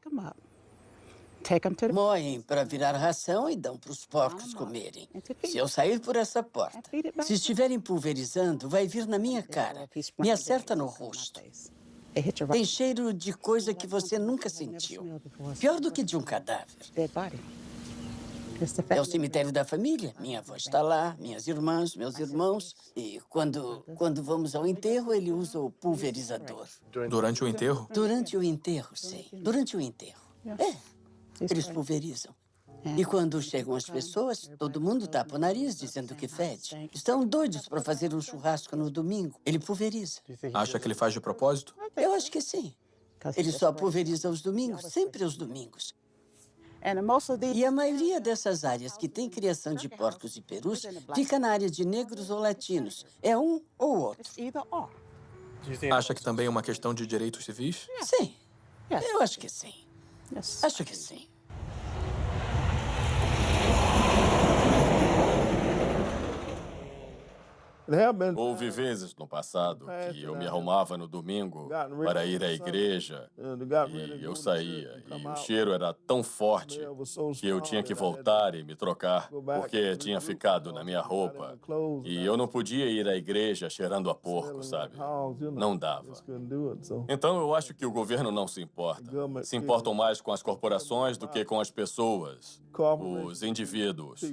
Moem para virar ração e dão para os porcos comerem. Se eu sair por essa porta, se estiverem pulverizando, vai vir na minha cara, me acerta no rosto. Tem cheiro de coisa que você nunca sentiu. Pior do que de um cadáver. É o cemitério da família. Minha avó está lá, minhas irmãs, meus irmãos. E quando vamos ao enterro, ele usa o pulverizador. Durante o enterro? Durante o enterro, sim. Durante o enterro. Eles pulverizam. E quando chegam as pessoas, todo mundo tapa o nariz dizendo que fede. Estão doidos para fazer um churrasco no domingo. Ele pulveriza. Acha que ele faz de propósito? Eu acho que sim. Ele só pulveriza aos domingos, sempre aos domingos. E a maioria dessas áreas que tem criação de porcos e perus fica na área de negros ou latinos. É um ou outro. Acha que também é uma questão de direitos civis? Sim. Eu acho que sim. Acho que sim. Houve vezes no passado que eu me arrumava no domingo para ir à igreja e eu saía. E o cheiro era tão forte que eu tinha que voltar e me trocar porque tinha ficado na minha roupa. E eu não podia ir à igreja cheirando a porco, sabe? Não dava. Então eu acho que o governo não se importa. Se importam mais com as corporações do que com as pessoas, os indivíduos.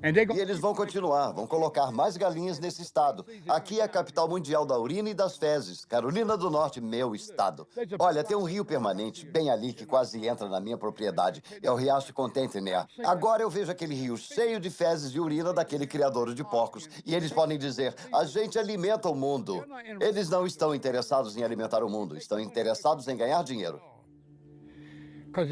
E eles vão continuar, vão colocar mais galinhas nesse estado. Aqui é a capital mundial da urina e das fezes. Carolina do Norte, meu estado. Olha, tem um rio permanente bem ali que quase entra na minha propriedade. É o Riacho Contentiner. Agora eu vejo aquele rio cheio de fezes e urina daquele criador de porcos. E eles podem dizer, a gente alimenta o mundo. Eles não estão interessados em alimentar o mundo, estão interessados em ganhar dinheiro.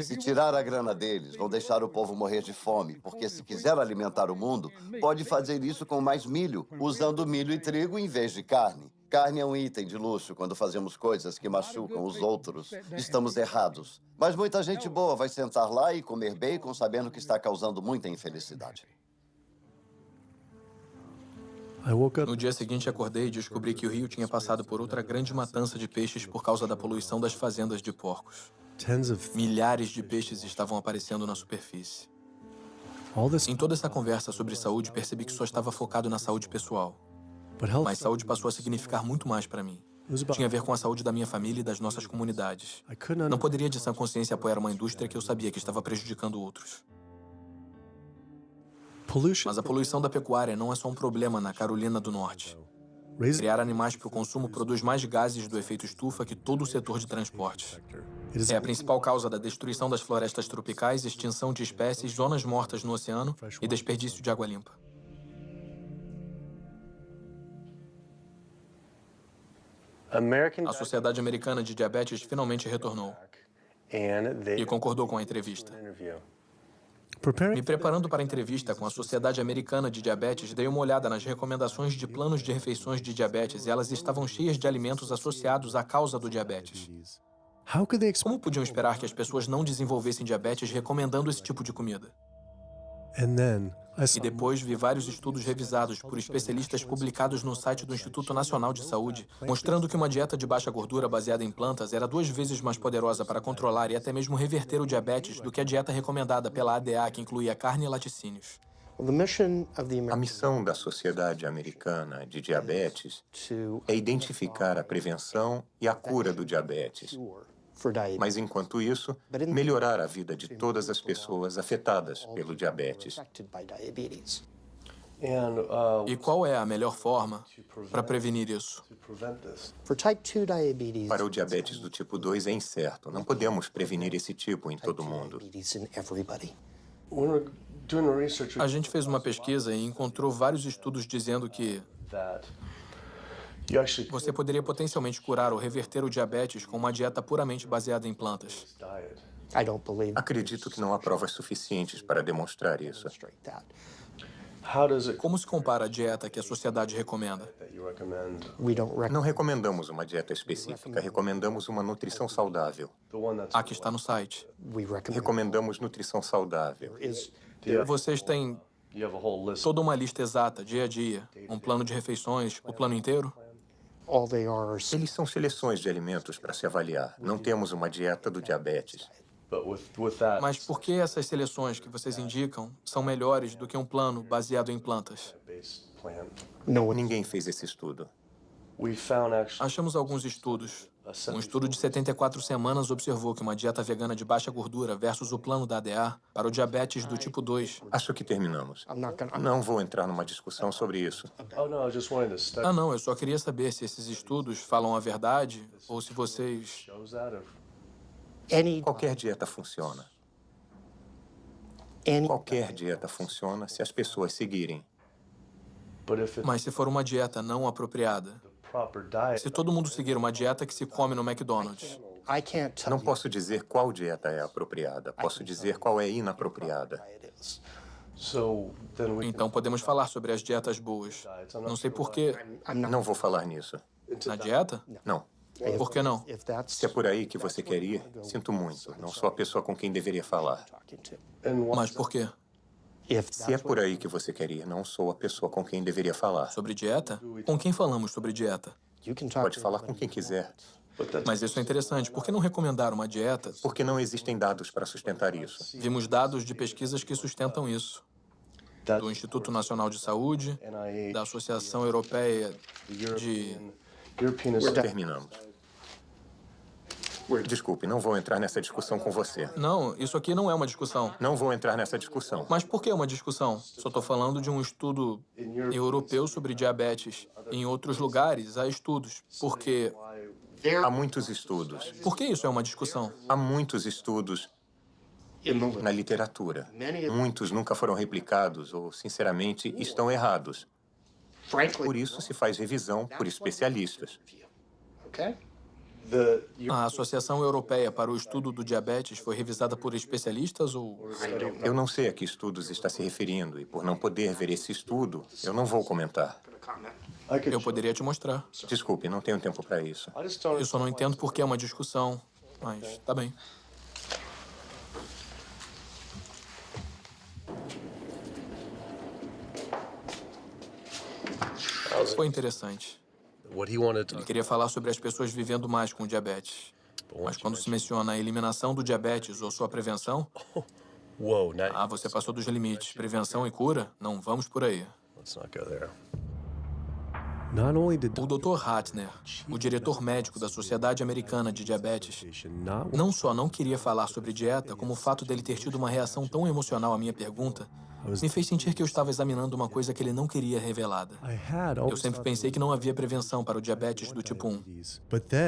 Se tirar a grana deles, vão deixar o povo morrer de fome, porque se quiser alimentar o mundo, pode fazer isso com mais milho, usando milho e trigo em vez de carne. Carne é um item de luxo quando fazemos coisas que machucam os outros. Estamos errados. Mas muita gente boa vai sentar lá e comer bacon sabendo que está causando muita infelicidade. No dia seguinte, acordei e descobri que o rio tinha passado por outra grande matança de peixes por causa da poluição das fazendas de porcos. Milhares de peixes estavam aparecendo na superfície. Em toda essa conversa sobre saúde, percebi que só estava focado na saúde pessoal. Mas saúde passou a significar muito mais para mim. Tinha a ver com a saúde da minha família e das nossas comunidades. Não poderia, de sã consciência, apoiar uma indústria que eu sabia que estava prejudicando outros. Mas a poluição da pecuária não é só um problema na Carolina do Norte. Criar animais para o consumo produz mais gases do efeito estufa que todo o setor de transporte. É a principal causa da destruição das florestas tropicais, extinção de espécies, zonas mortas no oceano e desperdício de água limpa. A Sociedade Americana de Diabetes finalmente retornou e concordou com a entrevista. Me preparando para a entrevista com a Sociedade Americana de Diabetes, dei uma olhada nas recomendações de planos de refeições de diabetes e elas estavam cheias de alimentos associados à causa do diabetes. Como podiam esperar que as pessoas não desenvolvessem diabetes recomendando esse tipo de comida? E depois vi vários estudos revisados por especialistas publicados no site do Instituto Nacional de Saúde, mostrando que uma dieta de baixa gordura baseada em plantas era 2 vezes mais poderosa para controlar e até mesmo reverter o diabetes do que a dieta recomendada pela ADA, que incluía carne e laticínios. A missão da Sociedade Americana de Diabetes é identificar a prevenção e a cura do diabetes. Mas, enquanto isso, melhorar a vida de todas as pessoas afetadas pelo diabetes. E qual é a melhor forma para prevenir isso? Para o diabetes do tipo 2 é incerto. Não podemos prevenir esse tipo em todo mundo. A gente fez uma pesquisa e encontrou vários estudos dizendo que você poderia potencialmente curar ou reverter o diabetes com uma dieta puramente baseada em plantas. Acredito que não há provas suficientes para demonstrar isso. Como se compara a dieta que a sociedade recomenda? Não recomendamos uma dieta específica, recomendamos uma nutrição saudável. A que está no site. Recomendamos nutrição saudável. Vocês têm toda uma lista exata, dia a dia, um plano de refeições, o plano inteiro? Eles são seleções de alimentos para se avaliar. Não temos uma dieta do diabetes. Mas por que essas seleções que vocês indicam são melhores do que um plano baseado em plantas? Ninguém fez esse estudo. Achamos alguns estudos. Um estudo de 74 semanas observou que uma dieta vegana de baixa gordura versus o plano da ADA para o diabetes do tipo 2. Acho que terminamos. Não vou entrar numa discussão sobre isso. Ah, não, eu só queria saber se esses estudos falam a verdade ou se vocês... Qualquer dieta funciona. Qualquer dieta funciona se as pessoas seguirem. Mas se for uma dieta não apropriada, se todo mundo seguir uma dieta que se come no McDonald's, Não posso dizer qual dieta é apropriada. Posso dizer qual é inapropriada. então podemos falar sobre as dietas boas. Não sei por quê. Não vou falar nisso. Na dieta? Não. Por que não? Se é por aí que você quer ir, sinto muito. Não sou a pessoa com quem deveria falar. Mas por quê? Se é por aí que você quer ir, não sou a pessoa com quem deveria falar. Sobre dieta? Com quem falamos sobre dieta? Pode falar com quem quiser. Mas isso é interessante. Por que não recomendar uma dieta? Porque não existem dados para sustentar isso. Vimos dados de pesquisas que sustentam isso. Do Instituto Nacional de Saúde, da Associação Europeia de... Terminamos. Desculpe, não vou entrar nessa discussão com você. Não, isso aqui não é uma discussão. Não vou entrar nessa discussão. Mas por que uma discussão? Só estou falando de um estudo europeu sobre diabetes. Em outros lugares, há estudos. Porque... Há muitos estudos. Por que isso é uma discussão? Há muitos estudos na literatura. Muitos nunca foram replicados ou, sinceramente, estão errados. Por isso se faz revisão por especialistas. A Associação Europeia para o Estudo do Diabetes foi revisada por especialistas ou... Eu não sei a que estudos está se referindo e, por não poder ver esse estudo, eu não vou comentar. Eu poderia te mostrar. Desculpe, não tenho tempo para isso. Eu só não entendo por que é uma discussão, mas tá bem. Foi interessante. Ele queria falar sobre as pessoas vivendo mais com diabetes. Mas quando se menciona a eliminação do diabetes ou sua prevenção... Ah, você passou dos limites. Prevenção e cura? Não vamos por aí. O Dr. Hatner, o diretor médico da Sociedade Americana de Diabetes, não só não queria falar sobre dieta, como o fato dele ter tido uma reação tão emocional à minha pergunta me fez sentir que eu estava examinando uma coisa que ele não queria revelada. Eu sempre pensei que não havia prevenção para o diabetes do tipo 1.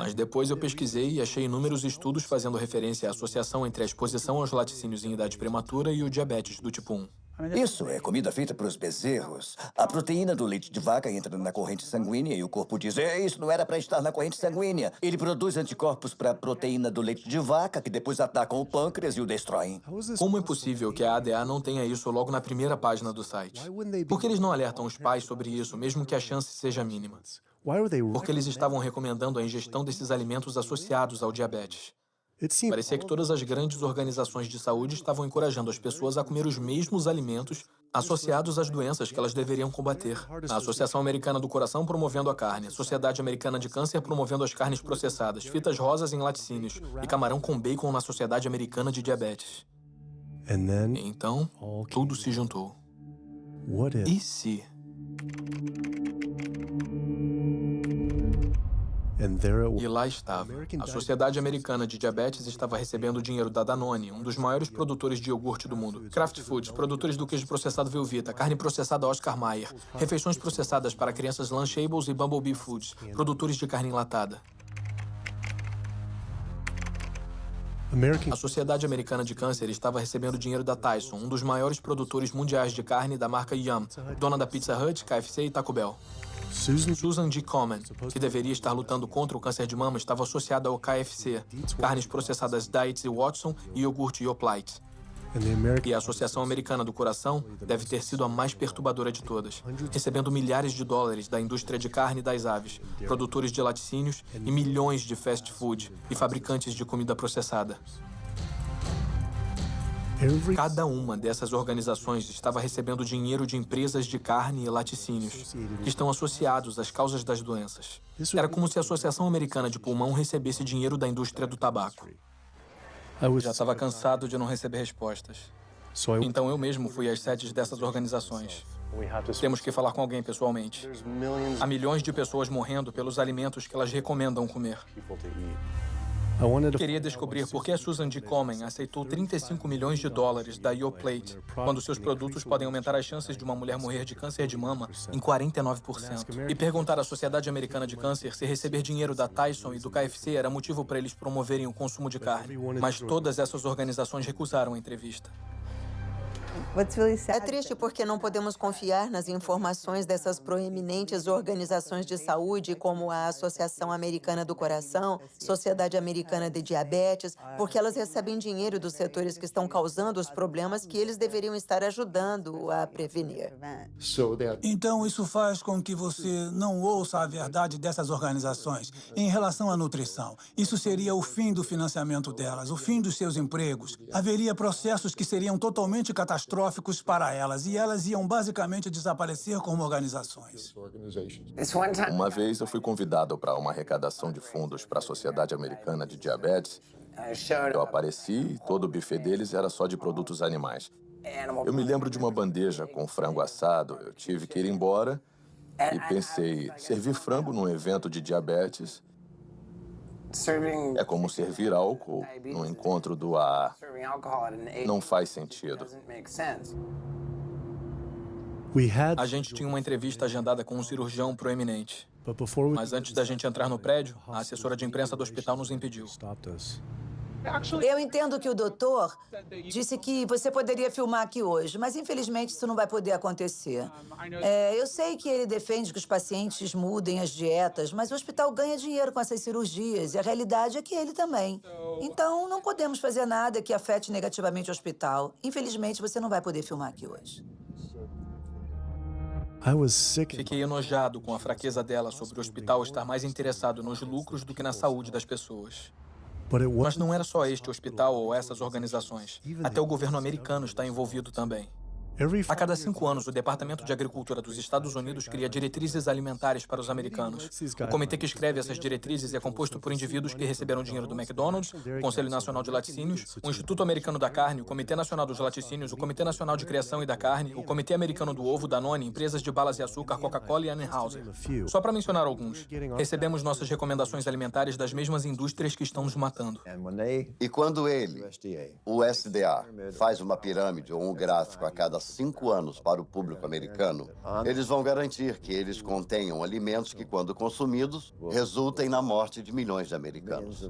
Mas depois eu pesquisei e achei inúmeros estudos fazendo referência à associação entre a exposição aos laticínios em idade prematura e o diabetes do tipo 1. Isso é comida feita para os bezerros. A proteína do leite de vaca entra na corrente sanguínea e o corpo diz: isso não era para estar na corrente sanguínea. Ele produz anticorpos para a proteína do leite de vaca, que depois atacam o pâncreas e o destroem. Como é possível que a ADA não tenha isso logo na primeira página do site? Por que eles não alertam os pais sobre isso, mesmo que a chance seja mínima? Porque eles estavam recomendando a ingestão desses alimentos associados ao diabetes. Parecia que todas as grandes organizações de saúde estavam encorajando as pessoas a comer os mesmos alimentos associados às doenças que elas deveriam combater. A Associação Americana do Coração promovendo a carne, a Sociedade Americana de Câncer promovendo as carnes processadas, fitas rosas em laticínios e camarão com bacon na Sociedade Americana de Diabetes. Então, tudo se juntou. E se... E lá estava. A Sociedade Americana de Diabetes estava recebendo dinheiro da Danone, um dos maiores produtores de iogurte do mundo. Kraft Foods, produtores do queijo processado Velveeta, carne processada Oscar Mayer, refeições processadas para crianças Lunchables e Bumblebee Foods, produtores de carne enlatada. A Sociedade Americana de Câncer estava recebendo dinheiro da Tyson, um dos maiores produtores mundiais de carne da marca Yum, dona da Pizza Hut, KFC e Taco Bell. Susan G. Komen, que deveria estar lutando contra o câncer de mama, estava associada ao KFC, carnes processadas Dietz e Watson e iogurte Yoplait. E a Associação Americana do Coração deve ter sido a mais perturbadora de todas, recebendo milhares de dólares da indústria de carne e das aves, produtores de laticínios e milhões de fast food e fabricantes de comida processada. Cada uma dessas organizações estava recebendo dinheiro de empresas de carne e laticínios, que estão associados às causas das doenças. Era como se a Associação Americana de Pulmão recebesse dinheiro da indústria do tabaco. Já estava cansado de não receber respostas. Então eu mesmo fui às sedes dessas organizações. Temos que falar com alguém pessoalmente. Há milhões de pessoas morrendo pelos alimentos que elas recomendam comer. Queria descobrir por que a Susan G. Komen aceitou 35 milhões de dólares da Yoplait, quando seus produtos podem aumentar as chances de uma mulher morrer de câncer de mama em 49%. E perguntar à Sociedade Americana de Câncer se receber dinheiro da Tyson e do KFC era motivo para eles promoverem o consumo de carne. Mas todas essas organizações recusaram a entrevista. É triste porque não podemos confiar nas informações dessas proeminentes organizações de saúde, como a Associação Americana do Coração, Sociedade Americana de Diabetes, porque elas recebem dinheiro dos setores que estão causando os problemas que eles deveriam estar ajudando a prevenir. Então, isso faz com que você não ouça a verdade dessas organizações em relação à nutrição. Isso seria o fim do financiamento delas, o fim dos seus empregos. Haveria processos que seriam totalmente catastróficos para elas, e elas iam basicamente desaparecer como organizações. Uma vez eu fui convidado para uma arrecadação de fundos para a Sociedade Americana de Diabetes. Eu apareci e todo o buffet deles era só de produtos animais. Eu me lembro de uma bandeja com frango assado. Eu tive que ir embora e pensei, servir frango num evento de diabetes é como servir álcool num encontro do AA. Não faz sentido. A gente tinha uma entrevista agendada com um cirurgião proeminente. Mas antes da gente entrar no prédio, a assessora de imprensa do hospital nos impediu. Eu entendo que o doutor disse que você poderia filmar aqui hoje, mas infelizmente isso não vai poder acontecer. Eu sei que ele defende que os pacientes mudem as dietas, mas o hospital ganha dinheiro com essas cirurgias e a realidade é que ele também. Então, não podemos fazer nada que afete negativamente o hospital. Infelizmente, você não vai poder filmar aqui hoje. Fiquei enojado com a fraqueza dela sobre o hospital estar mais interessado nos lucros do que na saúde das pessoas. Mas não era só este hospital ou essas organizações. Até o governo americano está envolvido também. A cada 5 anos, o Departamento de Agricultura dos Estados Unidos cria diretrizes alimentares para os americanos. O comitê que escreve essas diretrizes é composto por indivíduos que receberam dinheiro do McDonald's, o Conselho Nacional de Laticínios, o Instituto Americano da Carne, o Comitê Nacional dos Laticínios, o Comitê Nacional de Criação e da Carne, o Comitê Americano do Ovo, Danone, empresas de balas e açúcar, Coca-Cola e Anheuser. Só para mencionar alguns. Recebemos nossas recomendações alimentares das mesmas indústrias que estão nos matando. E quando o SDA, faz uma pirâmide ou um gráfico a cada 5 anos para o público americano, eles vão garantir que eles contenham alimentos que, quando consumidos, resultem na morte de milhões de americanos.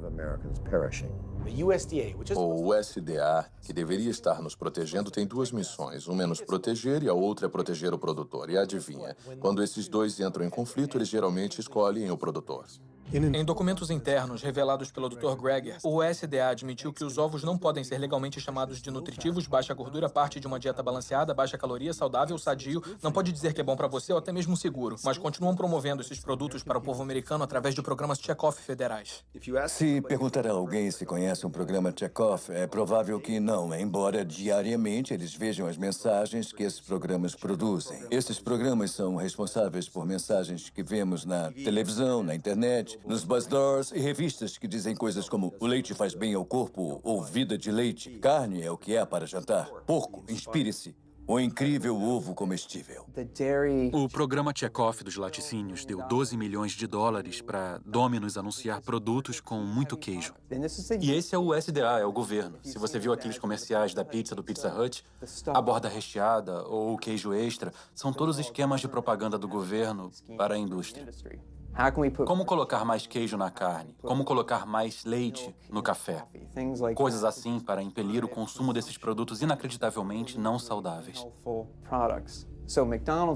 O USDA, que deveria estar nos protegendo, tem 2 missões. Uma é nos proteger e a outra é proteger o produtor. E adivinha, quando esses dois entram em conflito, eles geralmente escolhem o produtor. Em documentos internos revelados pelo Dr. Greger, o USDA admitiu que os ovos não podem ser legalmente chamados de nutritivos, baixa gordura, parte de uma dieta balanceada, baixa caloria, saudável, sadio, não pode dizer que é bom para você ou até mesmo seguro, mas continuam promovendo esses produtos para o povo americano através de programas check-off federais. Se perguntar a alguém se conhece um programa check-off, é provável que não, embora diariamente eles vejam as mensagens que esses programas produzem. Esses programas são responsáveis por mensagens que vemos na televisão, na internet, nos bazaars e revistas que dizem coisas como o leite faz bem ao corpo ou vida de leite, carne é o que é para jantar, porco, inspire-se, o incrível ovo comestível. O programa Check-Off dos laticínios deu 12 milhões de dólares para Domino's anunciar produtos com muito queijo. E esse é o USDA, é o governo. Se você viu aqueles comerciais da pizza do Pizza Hut, a borda recheada ou o queijo extra, são todos esquemas de propaganda do governo para a indústria. Como colocar mais queijo na carne? Como colocar mais leite no café? Coisas assim para impelir o consumo desses produtos inacreditavelmente não saudáveis. O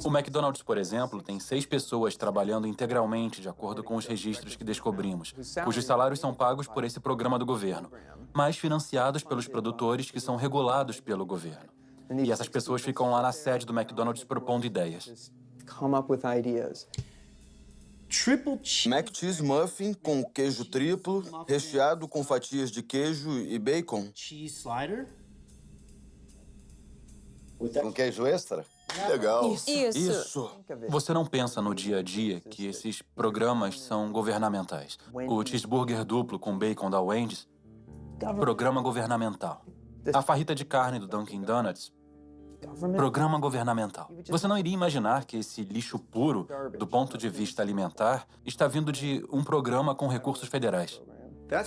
McDonald's, por exemplo, tem 6 pessoas trabalhando integralmente de acordo com os registros que descobrimos, cujos salários são pagos por esse programa do governo. mas financiados pelos produtores que são regulados pelo governo. E essas pessoas ficam lá na sede do McDonald's propondo ideias. Mac Cheese Muffin com queijo triplo, recheado com fatias de queijo e bacon. Com queijo extra? Legal. Isso. Você não pensa no dia a dia que esses programas são governamentais. O cheeseburger duplo com bacon da Wendy's, programa governamental. A farrita de carne do Dunkin' Donuts, programa governamental. Você não iria imaginar que esse lixo puro, do ponto de vista alimentar, está vindo de um programa com recursos federais.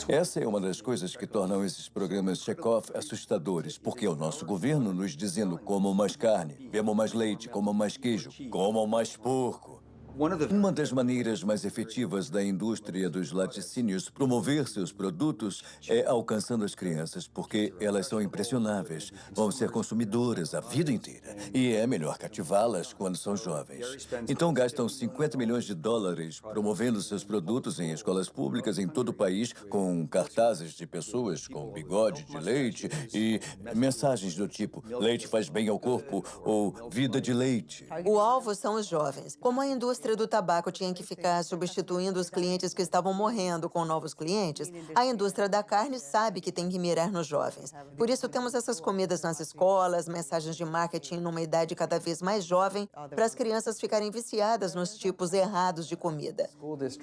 Essa é uma das coisas que tornam esses programas check-off assustadores, porque é o nosso governo nos dizendo comam mais carne, bebam mais leite, comam mais queijo, comam mais porco. Uma das maneiras mais efetivas da indústria dos laticínios promover seus produtos é alcançando as crianças, porque elas são impressionáveis, vão ser consumidoras a vida inteira, e é melhor cativá-las quando são jovens. Então gastam 50 milhões de dólares promovendo seus produtos em escolas públicas em todo o país, com cartazes de pessoas com bigode de leite e mensagens do tipo leite faz bem ao corpo ou vida de leite. O alvo são os jovens. Como a indústria do tabaco tinha que ficar substituindo os clientes que estavam morrendo com novos clientes, a indústria da carne sabe que tem que mirar nos jovens. Por isso, temos essas comidas nas escolas, mensagens de marketing numa idade cada vez mais jovem, para as crianças ficarem viciadas nos tipos errados de comida.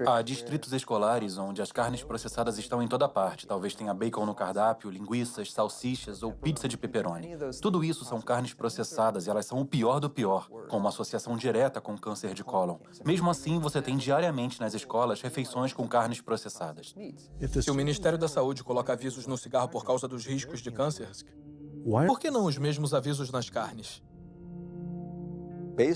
Há distritos escolares onde as carnes processadas estão em toda parte. Talvez tenha bacon no cardápio, linguiças, salsichas ou pizza de pepperoni. Tudo isso são carnes processadas e elas são o pior do pior, com uma associação direta com câncer de cólon. Mesmo assim, você tem diariamente nas escolas refeições com carnes processadas. Se o Ministério da Saúde coloca avisos no cigarro por causa dos riscos de câncer, por que não os mesmos avisos nas carnes?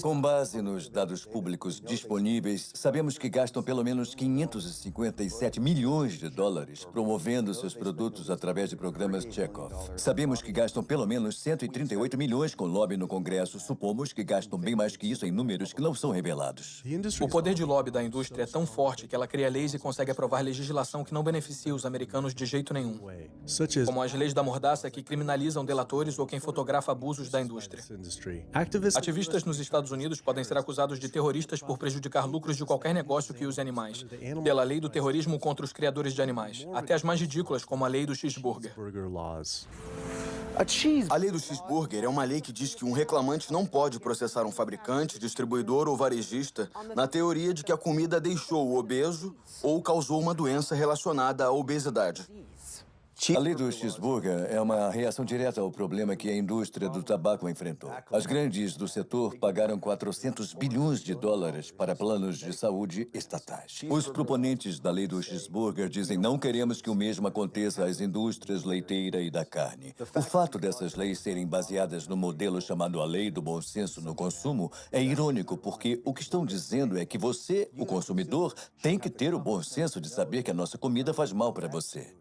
Com base nos dados públicos disponíveis, sabemos que gastam pelo menos 557 milhões de dólares promovendo seus produtos através de programas check-off. Sabemos que gastam pelo menos 138 milhões com lobby no Congresso. Supomos que gastam bem mais que isso em números que não são revelados. O poder de lobby da indústria é tão forte que ela cria leis e consegue aprovar legislação que não beneficia os americanos de jeito nenhum. Como as leis da mordaça que criminalizam delatores ou quem fotografa abusos da indústria. Ativistas nos Estados Unidos podem ser acusados de terroristas por prejudicar lucros de qualquer negócio que use animais, pela lei do terrorismo contra os criadores de animais, até as mais ridículas, como a lei do cheeseburger. A lei do cheeseburger é uma lei que diz que um reclamante não pode processar um fabricante, distribuidor ou varejista na teoria de que a comida deixou o obeso ou causou uma doença relacionada à obesidade. A lei do cheeseburger é uma reação direta ao problema que a indústria do tabaco enfrentou. As grandes do setor pagaram 400 bilhões de dólares para planos de saúde estatais. Os proponentes da lei do cheeseburger dizem não queremos que o mesmo aconteça às indústrias leiteira e da carne. O fato dessas leis serem baseadas no modelo chamado a lei do bom senso no consumo é irônico, porque o que estão dizendo é que você, o consumidor, tem que ter o bom senso de saber que a nossa comida faz mal para você.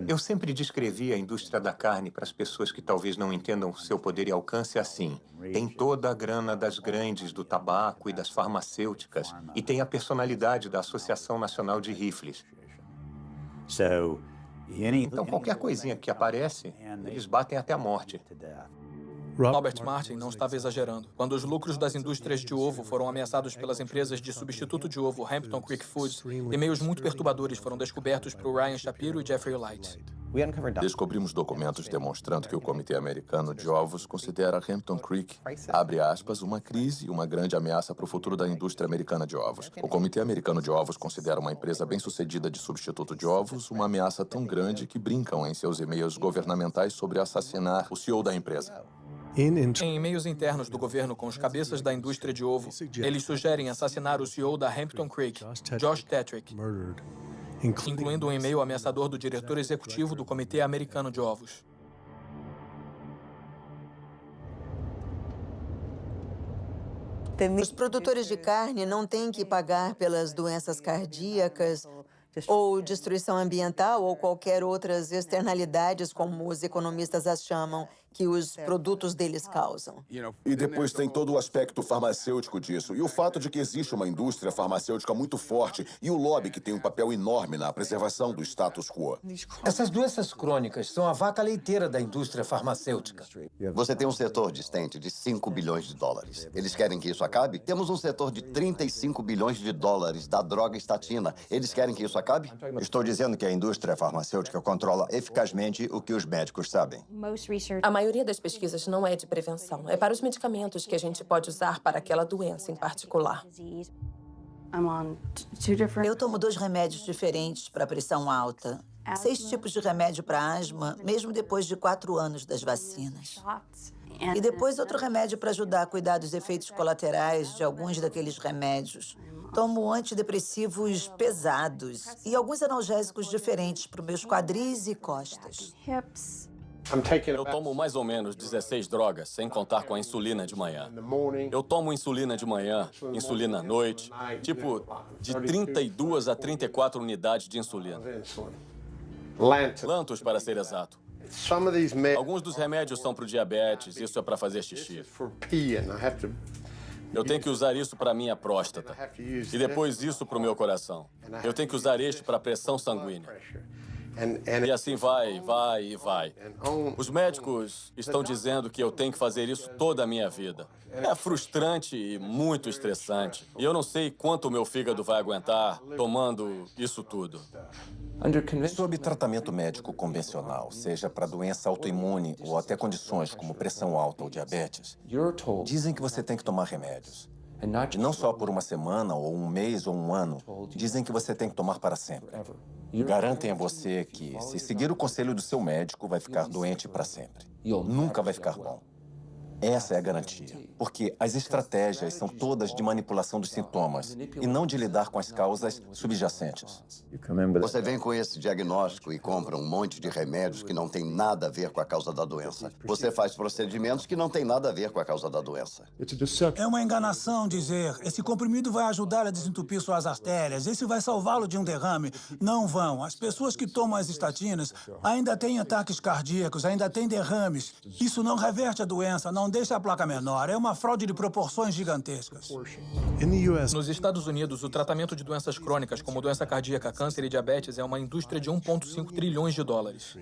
Eu sempre descrevi a indústria da carne para as pessoas que talvez não entendam seu poder e alcance assim. Tem toda a grana das grandes do tabaco e das farmacêuticas, e tem a personalidade da Associação Nacional de Rifles. Então, qualquer coisinha que aparece, eles batem até a morte. Robert Martin não estava exagerando. Quando os lucros das indústrias de ovo foram ameaçados pelas empresas de substituto de ovo Hampton Creek Foods, e-mails muito perturbadores foram descobertos por Ryan Shapiro e Jeffrey Light. Descobrimos documentos demonstrando que o Comitê Americano de Ovos considera Hampton Creek, abre aspas, uma crise e uma grande ameaça para o futuro da indústria americana de ovos. O Comitê Americano de Ovos considera uma empresa bem-sucedida de substituto de ovos uma ameaça tão grande que brincam em seus e-mails governamentais sobre assassinar o CEO da empresa. Em e-mails internos do governo com os cabeças da indústria de ovo, eles sugerem assassinar o CEO da Hampton Creek, Josh Tetrick, incluindo um e-mail ameaçador do diretor executivo do Comitê Americano de Ovos. Os produtores de carne não têm que pagar pelas doenças cardíacas ou destruição ambiental ou qualquer outras externalidades, como os economistas as chamam. que os produtos deles causam. E depois tem todo o aspecto farmacêutico disso. E o fato de que existe uma indústria farmacêutica muito forte e o lobby que tem um papel enorme na preservação do status quo. Essas doenças crônicas são a vaca leiteira da indústria farmacêutica. Você tem um setor de stent de 5 bilhões de dólares. Eles querem que isso acabe? Temos um setor de 35 bilhões de dólares da droga estatina. Eles querem que isso acabe? Estou dizendo que a indústria farmacêutica controla eficazmente o que os médicos sabem. A maioria das pesquisas não é de prevenção. É para os medicamentos que a gente pode usar para aquela doença em particular. Eu tomo 2 remédios diferentes para pressão alta. 6 tipos de remédio para asma, mesmo depois de 4 anos das vacinas. E depois outro remédio para ajudar a cuidar dos efeitos colaterais de alguns daqueles remédios. Tomo antidepressivos pesados e alguns analgésicos diferentes para os meus quadris e costas. Eu tomo mais ou menos 16 drogas, sem contar com a insulina de manhã. Eu tomo insulina de manhã, insulina à noite, tipo de 32 a 34 unidades de insulina. Lantus, para ser exato. Alguns dos remédios são para o diabetes, isso é para fazer xixi. Eu tenho que usar isso para minha próstata. E depois isso para o meu coração. Eu tenho que usar este para a pressão sanguínea. E assim vai, vai e vai. Os médicos estão dizendo que eu tenho que fazer isso toda a minha vida. É frustrante e muito estressante. E eu não sei quanto o meu fígado vai aguentar tomando isso tudo. Sob tratamento médico convencional, seja para doença autoimune ou até condições como pressão alta ou diabetes, dizem que você tem que tomar remédios. E não só por uma semana, ou um mês, ou um ano. Dizem que você tem que tomar para sempre. Garantem a você que, se seguir o conselho do seu médico, vai ficar doente para sempre. Nunca vai ficar bom. Essa é a garantia. Porque as estratégias são todas de manipulação dos sintomas e não de lidar com as causas subjacentes. Você vem com esse diagnóstico e compra um monte de remédios que não tem nada a ver com a causa da doença. Você faz procedimentos que não tem nada a ver com a causa da doença. É uma enganação dizer, esse comprimido vai ajudar a desentupir suas artérias, esse vai salvá-lo de um derrame. Não vão. As pessoas que tomam as estatinas ainda têm ataques cardíacos, ainda têm derrames. Isso não reverte a doença, não deixa a placa menor. É uma fraude de proporções gigantescas. Nos Estados Unidos, o tratamento de doenças crônicas, como doença cardíaca, câncer e diabetes, é uma indústria de 1,5 trilhões de dólares.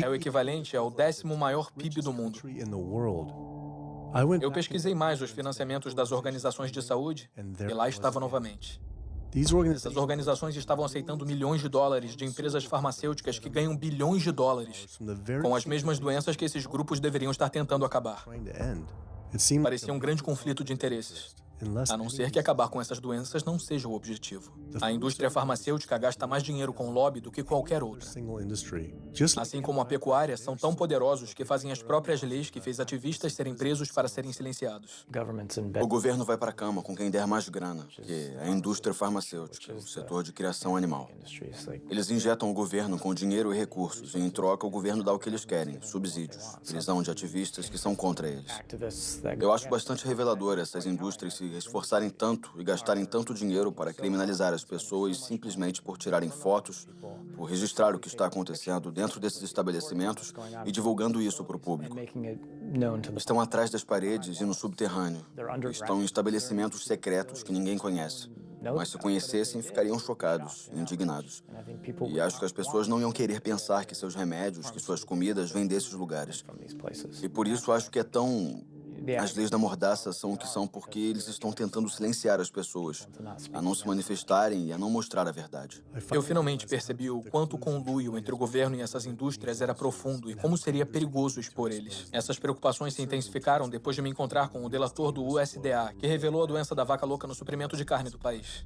É o equivalente ao 10º maior PIB do mundo. Eu pesquisei mais os financiamentos das organizações de saúde e lá estava novamente. Essas organizações estavam aceitando milhões de dólares de empresas farmacêuticas que ganham bilhões de dólares com as mesmas doenças que esses grupos deveriam estar tentando acabar. Parecia um grande conflito de interesses. A não ser que acabar com essas doenças não seja o objetivo. A indústria farmacêutica gasta mais dinheiro com lobby do que qualquer outra. Assim como a pecuária, são tão poderosos que fazem as próprias leis que fez ativistas serem presos para serem silenciados. O governo vai para a cama com quem der mais grana, que é a indústria farmacêutica, o setor de criação animal. Eles injetam o governo com dinheiro e recursos, e em troca o governo dá o que eles querem, subsídios, prisão de ativistas que são contra eles. Eu acho bastante revelador essas indústrias se esforçarem tanto e gastarem tanto dinheiro para criminalizar as pessoas simplesmente por tirarem fotos, por registrar o que está acontecendo dentro desses estabelecimentos e divulgando isso para o público. Estão atrás das paredes e no subterrâneo. Estão em estabelecimentos secretos que ninguém conhece. Mas se conhecessem, ficariam chocados, indignados. E acho que as pessoas não iam querer pensar que seus remédios, que suas comidas vêm desses lugares. E por isso acho que é tão... As leis da mordaça são o que são porque eles estão tentando silenciar as pessoas, a não se manifestarem e a não mostrar a verdade. Eu finalmente percebi o quanto o conluio entre o governo e essas indústrias era profundo e como seria perigoso expor eles. Essas preocupações se intensificaram depois de me encontrar com o delator do USDA, que revelou a doença da vaca louca no suprimento de carne do país.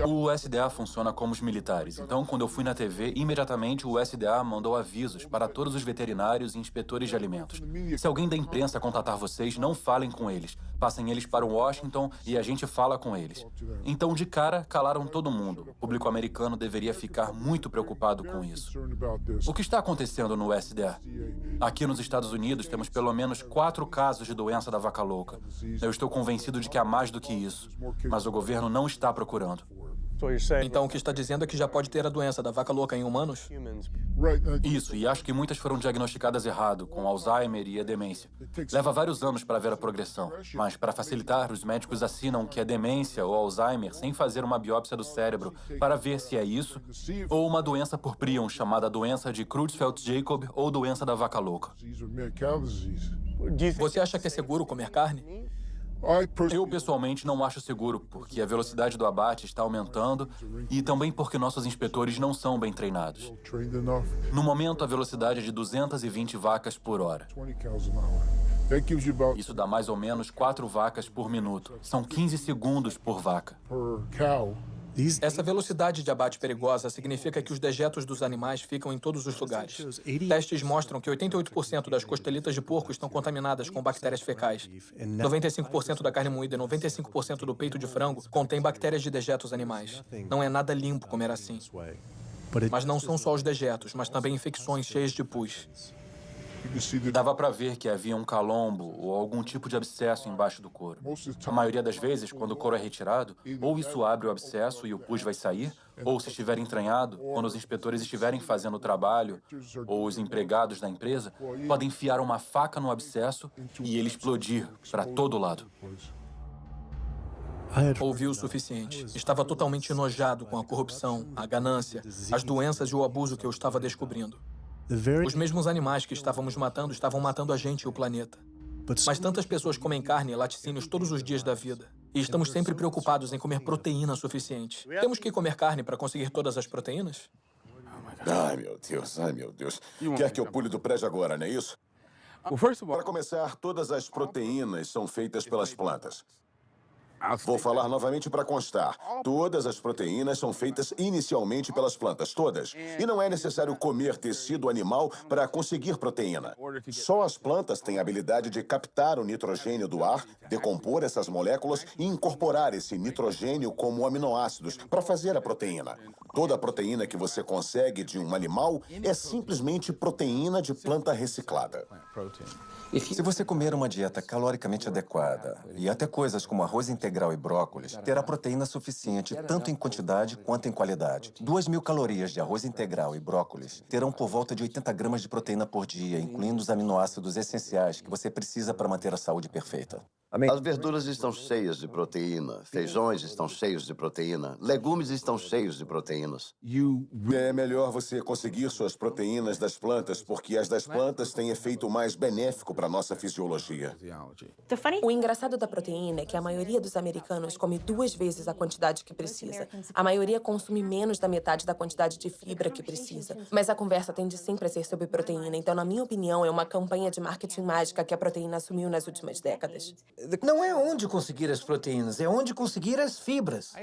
O USDA funciona como os militares. Então, quando eu fui na TV, imediatamente o USDA mandou avisos para todos os veterinários e inspetores de alimentos. Se alguém da imprensa contatar vocês, não falem com eles. Passem eles para Washington e a gente fala com eles. Então, de cara, calaram todo mundo. O público americano deveria ficar muito preocupado com isso. O que está acontecendo no USDA? Aqui nos Estados Unidos, temos pelo menos 4 casos de doença da vaca louca. Eu estou convencido de que há mais do que isso, mas o governo não está procurando. Então o que está dizendo é que já pode ter a doença da vaca louca em humanos? Isso, e acho que muitas foram diagnosticadas errado, com Alzheimer e a demência. Leva vários anos para ver a progressão, mas para facilitar, os médicos assinam que é demência ou Alzheimer sem fazer uma biópsia do cérebro para ver se é isso ou uma doença por prion chamada doença de Creutzfeldt-Jakob ou doença da vaca louca. Você acha que é seguro comer carne? Eu, pessoalmente, não acho seguro, porque a velocidade do abate está aumentando e também porque nossos inspetores não são bem treinados. No momento, a velocidade é de 220 vacas por hora. Isso dá mais ou menos 4 vacas por minuto. São 15 segundos por vaca. Essa velocidade de abate perigosa significa que os dejetos dos animais ficam em todos os lugares. Testes mostram que 88% das costelitas de porco estão contaminadas com bactérias fecais. 95% da carne moída e 95% do peito de frango contém bactérias de dejetos animais. Não é nada limpo comer assim. Mas não são só os dejetos, mas também infecções cheias de pus. Dava para ver que havia um calombo ou algum tipo de abscesso embaixo do couro. A maioria das vezes, quando o couro é retirado, ou isso abre o abscesso e o pus vai sair, ou se estiver entranhado, quando os inspetores estiverem fazendo o trabalho, ou os empregados da empresa, podem enfiar uma faca no abscesso e ele explodir para todo lado. Ouvi o suficiente. Estava totalmente enojado com a corrupção, a ganância, as doenças e o abuso que eu estava descobrindo. Os mesmos animais que estávamos matando estavam matando a gente e o planeta. Mas tantas pessoas comem carne e laticínios todos os dias da vida. E estamos sempre preocupados em comer proteína suficiente. Temos que comer carne para conseguir todas as proteínas? Ai, meu Deus, ai, meu Deus. Quer que eu pule do prédio agora, não é isso? Para começar, todas as proteínas são feitas pelas plantas. Vou falar novamente para constar. Todas as proteínas são feitas inicialmente pelas plantas, todas. E não é necessário comer tecido animal para conseguir proteína. Só as plantas têm a habilidade de captar o nitrogênio do ar, decompor essas moléculas e incorporar esse nitrogênio como aminoácidos para fazer a proteína. Toda a proteína que você consegue de um animal é simplesmente proteína de planta reciclada. Se você comer uma dieta caloricamente adequada e até coisas como arroz integral e brócolis, terá proteína suficiente tanto em quantidade quanto em qualidade. 2.000 calorias de arroz integral e brócolis terão por volta de 80 gramas de proteína por dia, incluindo os aminoácidos essenciais que você precisa para manter a saúde perfeita. As verduras estão cheias de proteína, feijões estão cheios de proteína, legumes estão cheios de proteínas. É melhor você conseguir suas proteínas das plantas, porque as das plantas têm efeito mais benéfico para a nossa fisiologia. O engraçado da proteína é que a maioria dos americanos come 2 vezes a quantidade que precisa. A maioria consome menos da metade da quantidade de fibra que precisa. Mas a conversa tende sempre a ser sobre proteína, então, na minha opinião, é uma campanha de marketing mágica que a proteína assumiu nas últimas décadas. Não é onde conseguir as proteínas, é onde conseguir as fibras.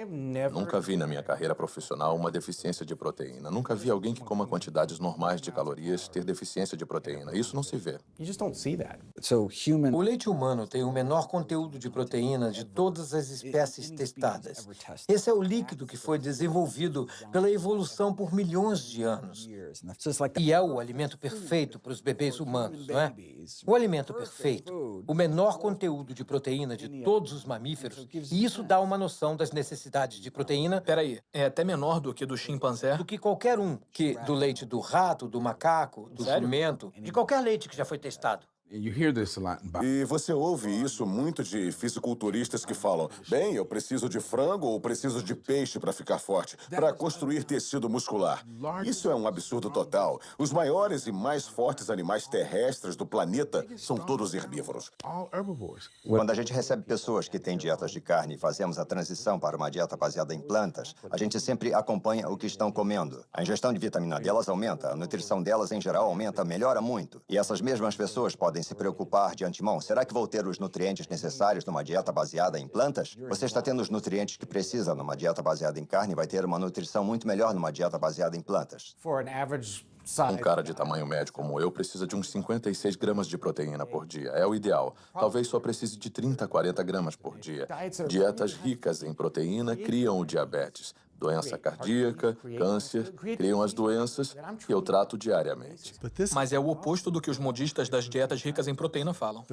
Nunca vi na minha carreira profissional uma deficiência de proteína. Nunca vi alguém que coma quantidades normais de calorias ter deficiência de proteína. Isso não se vê. O leite humano tem o menor conteúdo de proteína de todas as espécies testadas. Esse é o líquido que foi desenvolvido pela evolução por milhões de anos. E é o alimento perfeito para os bebês humanos, não é? O alimento perfeito, o menor conteúdo de proteína de todos os mamíferos, e isso dá uma noção das necessidades de proteína. Peraí, é até menor do que do chimpanzé? Do que qualquer um, que do leite do rato, do macaco, do jumento, de qualquer leite que já foi testado. E você ouve isso muito de fisiculturistas que falam: bem, eu preciso de frango ou preciso de peixe para ficar forte, para construir tecido muscular. Isso é um absurdo total. Os maiores e mais fortes animais terrestres do planeta são todos herbívoros. Quando a gente recebe pessoas que têm dietas de carne e fazemos a transição para uma dieta baseada em plantas, a gente sempre acompanha o que estão comendo. A ingestão de vitamina delas aumenta, a nutrição delas em geral aumenta, melhora muito. E essas mesmas pessoas podem se preocupar de antemão. Será que vou ter os nutrientes necessários numa dieta baseada em plantas? Você está tendo os nutrientes que precisa numa dieta baseada em carne e vai ter uma nutrição muito melhor numa dieta baseada em plantas. Um cara de tamanho médio como eu precisa de uns 56 gramas de proteína por dia. É o ideal. Talvez só precise de 30 a 40 gramas por dia. Dietas ricas em proteína criam o diabetes. doença cardíaca, câncer, criam as doenças que eu trato diariamente. Mas é o oposto do que os modistas das dietas ricas em proteína falam.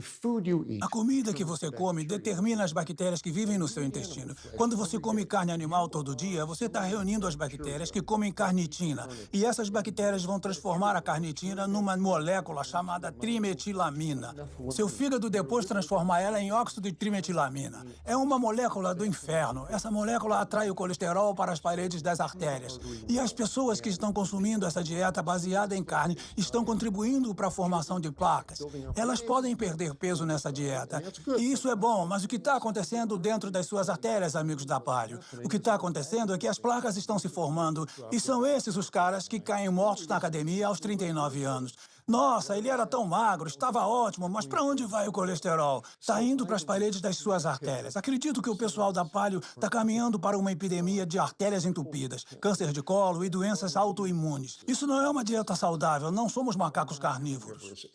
A comida que você come determina as bactérias que vivem no seu intestino. Quando você come carne animal todo dia, você está reunindo as bactérias que comem carnitina. E essas bactérias vão transformar a carnitina numa molécula chamada trimetilamina. Seu fígado depois transforma ela em óxido de trimetilamina. É uma molécula do inferno. Essa molécula atrai o colesterol para as paredes das artérias. E as pessoas que estão consumindo essa dieta baseada em carne estão contribuindo para a formação de placas. Elas podem perder peso nessa dieta. E isso é bom, mas o que está acontecendo dentro das suas artérias, amigos da Palio? O que está acontecendo é que as placas estão se formando e são esses os caras que caem mortos na academia aos 39 anos. Nossa, ele era tão magro, estava ótimo, mas para onde vai o colesterol? Está indo para as paredes das suas artérias. Acredito que o pessoal da Palio está caminhando para uma epidemia de artérias entupidas, câncer de colo e doenças autoimunes. Isso não é uma dieta saudável, não somos macacos carnívoros.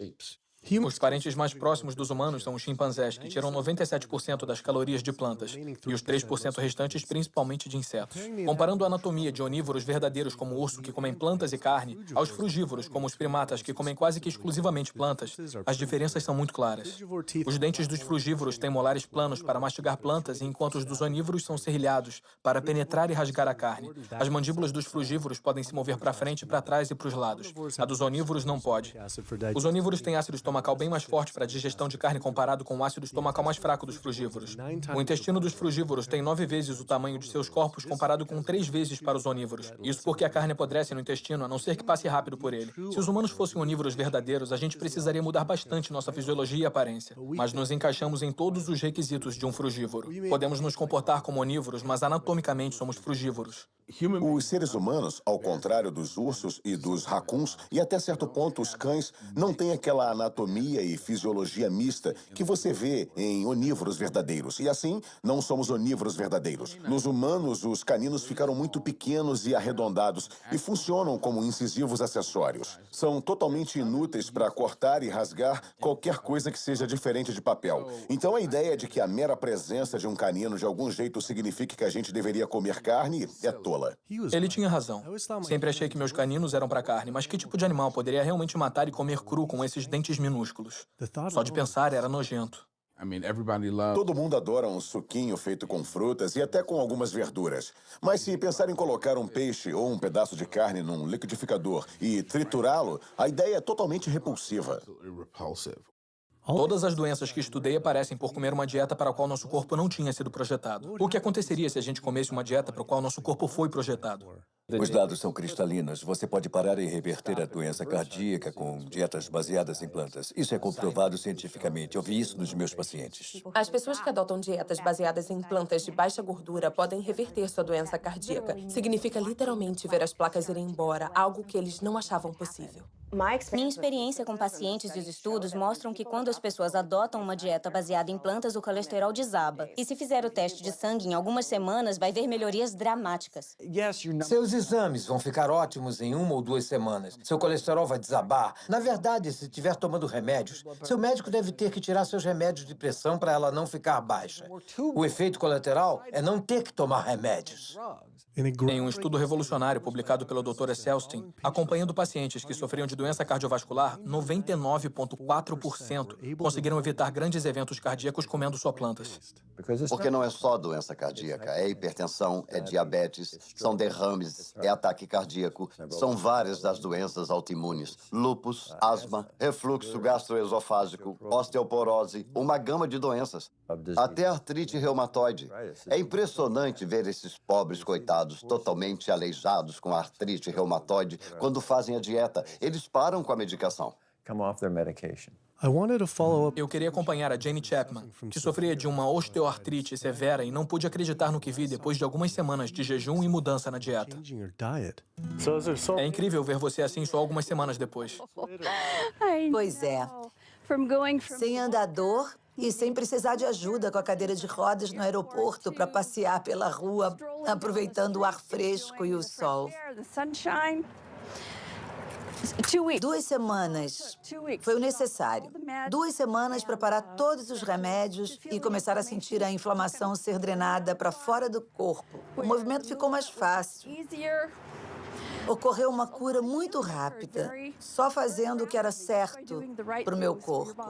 Os parentes mais próximos dos humanos são os chimpanzés, que tiram 97% das calorias de plantas, e os 3% restantes principalmente de insetos. Comparando a anatomia de onívoros verdadeiros como o urso, que comem plantas e carne, aos frugívoros, como os primatas, que comem quase que exclusivamente plantas, as diferenças são muito claras. Os dentes dos frugívoros têm molares planos para mastigar plantas, enquanto os dos onívoros são serrilhados para penetrar e rasgar a carne. As mandíbulas dos frugívoros podem se mover para frente, para trás e para os lados. A dos onívoros não pode. Os onívoros têm ácido estomacal bem mais forte para a digestão de carne comparado com o ácido estomacal mais fraco dos frugívoros. O intestino dos frugívoros tem 9 vezes o tamanho de seus corpos comparado com 3 vezes para os onívoros. Isso porque a carne apodrece no intestino, a não ser que passe rápido por ele. Se os humanos fossem onívoros verdadeiros, a gente precisaria mudar bastante nossa fisiologia e aparência. Mas nos encaixamos em todos os requisitos de um frugívoro. Podemos nos comportar como onívoros, mas anatomicamente somos frugívoros. Os seres humanos, ao contrário dos ursos e dos racuns, e até certo ponto os cães, não têm aquela anatomia e fisiologia mista que você vê em onívoros verdadeiros. E assim, não somos onívoros verdadeiros. Nos humanos, os caninos ficaram muito pequenos e arredondados e funcionam como incisivos acessórios. São totalmente inúteis para cortar e rasgar qualquer coisa que seja diferente de papel. Então a ideia de que a mera presença de um canino de algum jeito signifique que a gente deveria comer carne é tola. Ele tinha razão. Sempre achei que meus caninos eram para carne, mas que tipo de animal poderia realmente matar e comer cru com esses dentes minúsculos? Só de pensar era nojento. Todo mundo adora um suquinho feito com frutas e até com algumas verduras. Mas se pensar em colocar um peixe ou um pedaço de carne num liquidificador e triturá-lo, a ideia é totalmente repulsiva. Todas as doenças que estudei aparecem por comer uma dieta para a qual nosso corpo não tinha sido projetado. O que aconteceria se a gente comesse uma dieta para a qual nosso corpo foi projetado? Os dados são cristalinos. Você pode parar e reverter a doença cardíaca com dietas baseadas em plantas. Isso é comprovado cientificamente. Eu vi isso nos meus pacientes. As pessoas que adotam dietas baseadas em plantas de baixa gordura podem reverter sua doença cardíaca. Significa literalmente ver as placas irem embora, algo que eles não achavam possível. Minha experiência com pacientes e os estudos mostram que quando as pessoas adotam uma dieta baseada em plantas, o colesterol desaba. E se fizer o teste de sangue em algumas semanas, vai ver melhorias dramáticas. Seus exames vão ficar ótimos em 1 ou 2 semanas. Seu colesterol vai desabar. Na verdade, se estiver tomando remédios, seu médico deve ter que tirar seus remédios de pressão para ela não ficar baixa. O efeito colateral é não ter que tomar remédios. Em um estudo revolucionário publicado pelo Dr. Esselstyn, acompanhando pacientes que sofriam de doença cardiovascular, 99,4% conseguiram evitar grandes eventos cardíacos comendo só plantas. Porque não é só doença cardíaca, é hipertensão, é diabetes, são derrames, é ataque cardíaco, são várias das doenças autoimunes, lúpus, asma, refluxo gastroesofágico, osteoporose, uma gama de doenças, até artrite reumatoide. É impressionante ver esses pobres coitados totalmente aleijados com artrite reumatoide quando fazem a dieta. Eles param com a medicação. Eu queria acompanhar a Jane Chapman, que sofria de uma osteoartrite severa e não pude acreditar no que vi depois de algumas semanas de jejum e mudança na dieta. É incrível ver você assim só algumas semanas depois. Pois é. Sem andador e sem precisar de ajuda com a cadeira de rodas no aeroporto para passear pela rua, aproveitando o ar fresco e o sol. 2 semanas foi o necessário. 2 semanas para parar todos os remédios e começar a sentir a inflamação ser drenada para fora do corpo. O movimento ficou mais fácil. Ocorreu uma cura muito rápida, só fazendo o que era certo para o meu corpo.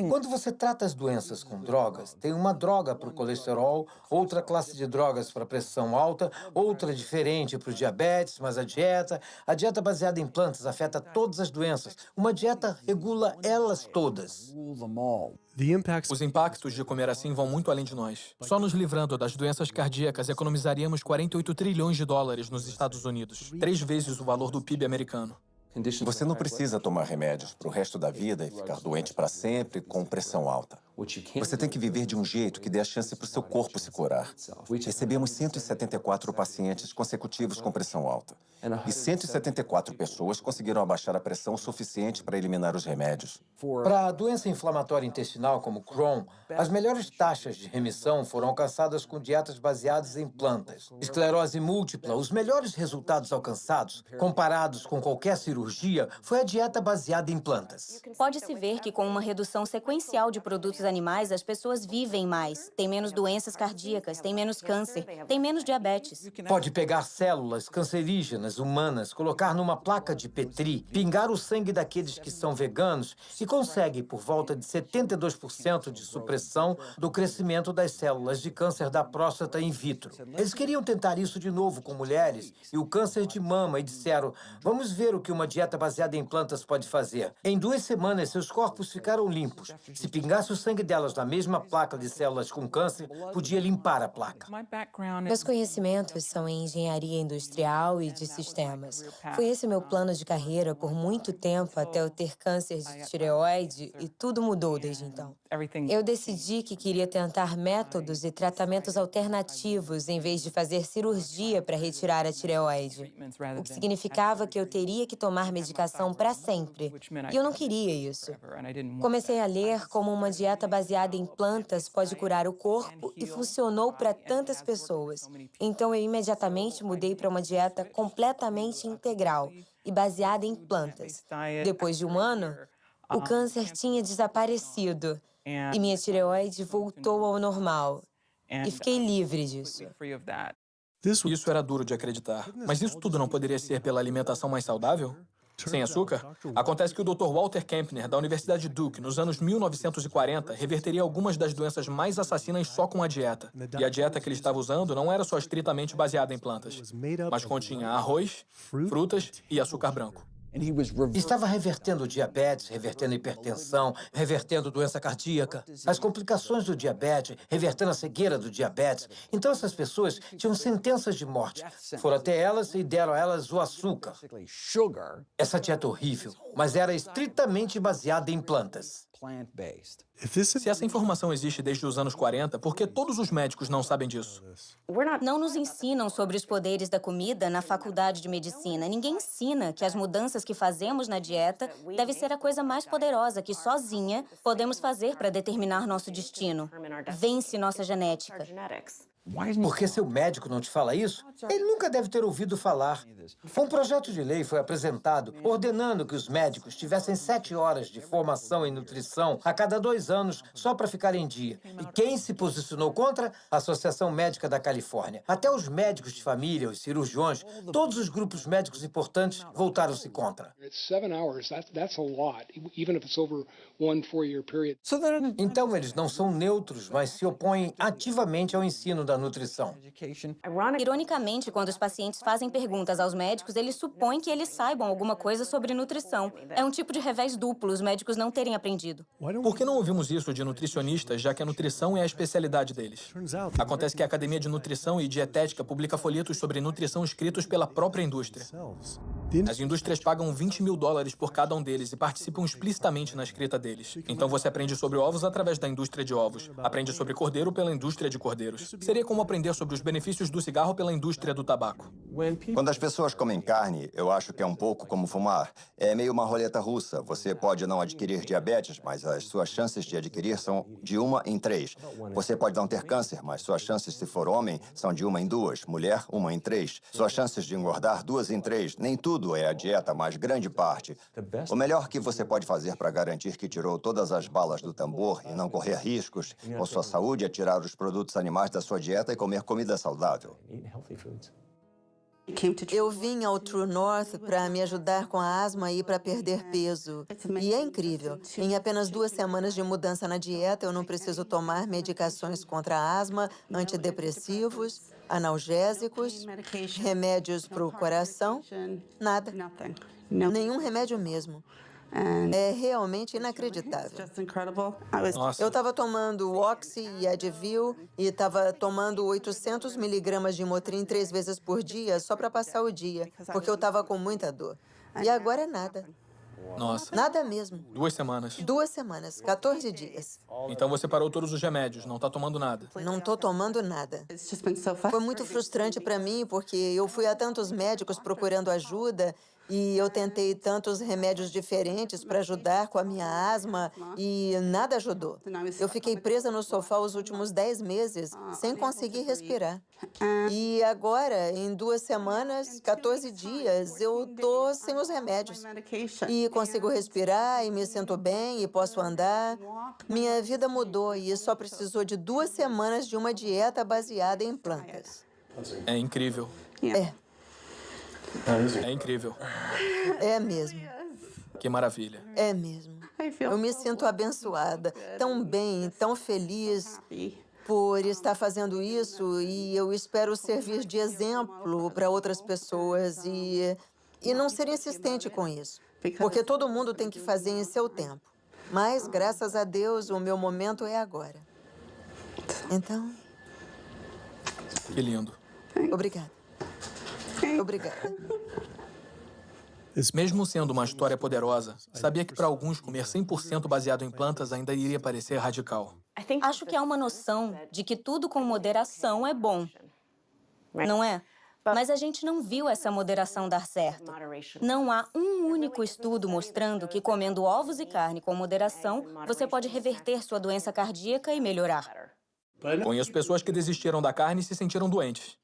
Quando você trata as doenças com drogas, tem uma droga para o colesterol, outra classe de drogas para a pressão alta, outra diferente para o diabetes, mas a dieta baseada em plantas afeta todas as doenças. Uma dieta regula elas todas. Os impactos de comer assim vão muito além de nós. Só nos livrando das doenças cardíacas economizaríamos 48 trilhões de dólares nos Estados Unidos, 3 vezes o valor do PIB americano. Você não precisa tomar remédios para o resto da vida e ficar doente para sempre com pressão alta. Você tem que viver de um jeito que dê a chance para o seu corpo se curar. Recebemos 174 pacientes consecutivos com pressão alta. E 174 pessoas conseguiram abaixar a pressão suficiente para eliminar os remédios. Para a doença inflamatória intestinal como Crohn, as melhores taxas de remissão foram alcançadas com dietas baseadas em plantas. Esclerose múltipla, os melhores resultados alcançados, comparados com qualquer cirurgia, foi a dieta baseada em plantas. Pode-se ver que com uma redução sequencial de produtos animais, as pessoas vivem mais, têm menos doenças cardíacas, têm menos câncer, têm menos diabetes. Pode pegar células cancerígenas humanas, colocar numa placa de Petri, pingar o sangue daqueles que são veganos e consegue por volta de 72% de supressão do crescimento das células de câncer da próstata in vitro. Eles queriam tentar isso de novo com mulheres e o câncer de mama e disseram, vamos ver o que uma dieta baseada em plantas pode fazer. Em 2 semanas, seus corpos ficaram limpos. Se pingasse o sangue delas na mesma placa de células com câncer, podia limpar a placa. Meus conhecimentos são em engenharia industrial e de sistemas. Foi esse meu plano de carreira por muito tempo até eu ter câncer de tireoide e tudo mudou desde então. Eu decidi que queria tentar métodos e tratamentos alternativos em vez de fazer cirurgia para retirar a tireoide, o que significava que eu teria que tomar medicação para sempre. E eu não queria isso. Comecei a ler como uma dieta baseada em plantas pode curar o corpo e funcionou para tantas pessoas. Então eu imediatamente mudei para uma dieta completamente integral e baseada em plantas. Depois de 1 ano, o câncer tinha desaparecido e minha tireoide voltou ao normal. E fiquei livre disso. Isso era duro de acreditar. Mas isso tudo não poderia ser pela alimentação mais saudável? Sem açúcar? Acontece que o Dr. Walter Kempner, da Universidade Duke, nos anos 1940, reverteria algumas das doenças mais assassinas só com a dieta. E a dieta que ele estava usando não era só estritamente baseada em plantas, mas continha arroz, frutas e açúcar branco. Estava revertendo diabetes, revertendo hipertensão, revertendo doença cardíaca, as complicações do diabetes, revertendo a cegueira do diabetes. Então essas pessoas tinham sentenças de morte. Foram até elas e deram a elas o açúcar. Essa dieta horrível, mas era estritamente baseada em plantas. Se essa informação existe desde os anos 40, por que todos os médicos não sabem disso? Não nos ensinam sobre os poderes da comida na faculdade de medicina. Ninguém ensina que as mudanças que fazemos na dieta deve ser a coisa mais poderosa que sozinha podemos fazer para determinar nosso destino. Vence nossa genética. Porque seu médico não te fala isso? Ele nunca deve ter ouvido falar. Um projeto de lei foi apresentado ordenando que os médicos tivessem 7 horas de formação em nutrição a cada 2 anos só para ficar em dia. E quem se posicionou contra? A Associação Médica da Califórnia. Até os médicos de família, os cirurgiões, todos os grupos médicos importantes voltaram-se contra. Então eles não são neutros, mas se opõem ativamente ao ensino da nutrição. Ironicamente, quando os pacientes fazem perguntas aos médicos, eles supõem que eles saibam alguma coisa sobre nutrição. É um tipo de revés duplo, os médicos não terem aprendido. Por que não ouvimos isso de nutricionistas, já que a nutrição é a especialidade deles? Acontece que a Academia de Nutrição e Dietética publica folhetos sobre nutrição escritos pela própria indústria. As indústrias pagam $20 mil por cada um deles e participam explicitamente na escrita deles. Então você aprende sobre ovos através da indústria de ovos, aprende sobre cordeiro pela indústria de cordeiros. Seria como aprender sobre os benefícios do cigarro pela indústria do tabaco. Quando as pessoas comem carne, eu acho que é um pouco como fumar. É meio uma roleta russa. Você pode não adquirir diabetes, mas as suas chances de adquirir são de 1 em 3. Você pode não ter câncer, mas suas chances, se for homem, são de 1 em 2. Mulher, 1 em 3. Suas chances de engordar, 2 em 3. Nem tudo é a dieta, mas grande parte. O melhor que você pode fazer para garantir que tirou todas as balas do tambor e não correr riscos com sua saúde é tirar os produtos animais da sua dieta e comer comida saudável. Eu vim ao True North para me ajudar com a asma e para perder peso. E é incrível. Em apenas 2 semanas de mudança na dieta, eu não preciso tomar medicações contra a asma, antidepressivos, analgésicos, remédios para o coração, nada. Nenhum remédio mesmo. É realmente inacreditável. Nossa. Eu estava tomando Oxy e Advil e estava tomando 800 miligramas de Motrin 3 vezes por dia só para passar o dia, porque eu estava com muita dor. E agora é nada. Nossa. Nada mesmo. 2 semanas. 2 semanas, 14 dias. Então você parou todos os remédios, não tá tomando nada. Não estou tomando nada. Foi muito frustrante para mim, porque eu fui a tantos médicos procurando ajuda e eu tentei tantos remédios diferentes para ajudar com a minha asma e nada ajudou. Eu fiquei presa no sofá os últimos 10 meses, sem conseguir respirar. E agora, em 2 semanas, 14 dias, eu tô sem os remédios. E consigo respirar e me sinto bem e posso andar. Minha vida mudou e só precisou de 2 semanas de uma dieta baseada em plantas. É incrível. É. É incrível. É mesmo. Que maravilha. É mesmo. Eu me sinto abençoada, tão bem, tão feliz por estar fazendo isso e eu espero servir de exemplo para outras pessoas e não ser insistente com isso, porque todo mundo tem que fazer em seu tempo. Mas, graças a Deus, o meu momento é agora. Então... Que lindo. Obrigada. Obrigada. Mesmo sendo uma história poderosa, sabia que para alguns comer 100% baseado em plantas ainda iria parecer radical. Acho que há uma noção de que tudo com moderação é bom, não é? Mas a gente não viu essa moderação dar certo. Não há um único estudo mostrando que comendo ovos e carne com moderação, você pode reverter sua doença cardíaca e melhorar. Conheço pessoas que desistiram da carne e se sentiram doentes.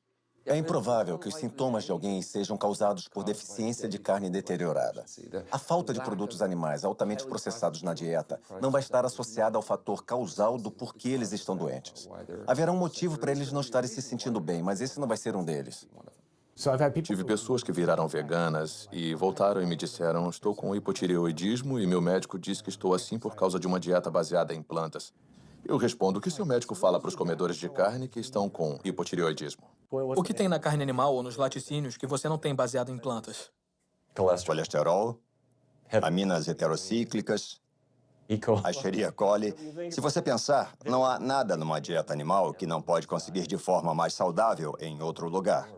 É improvável que os sintomas de alguém sejam causados por deficiência de carne deteriorada. A falta de produtos animais altamente processados na dieta não vai estar associada ao fator causal do porquê eles estão doentes. Haverá um motivo para eles não estarem se sentindo bem, mas esse não vai ser um deles. Tive pessoas que viraram veganas e voltaram e me disseram: estou com hipotireoidismo e meu médico diz que estou assim por causa de uma dieta baseada em plantas. Eu respondo: o que seu médico fala para os comedores de carne que estão com hipotireoidismo? O que tem na carne animal ou nos laticínios que você não tem baseado em plantas? Colesterol, aminas heterocíclicas, a Escherichia coli. Se você pensar, não há nada numa dieta animal que não pode conseguir de forma mais saudável em outro lugar.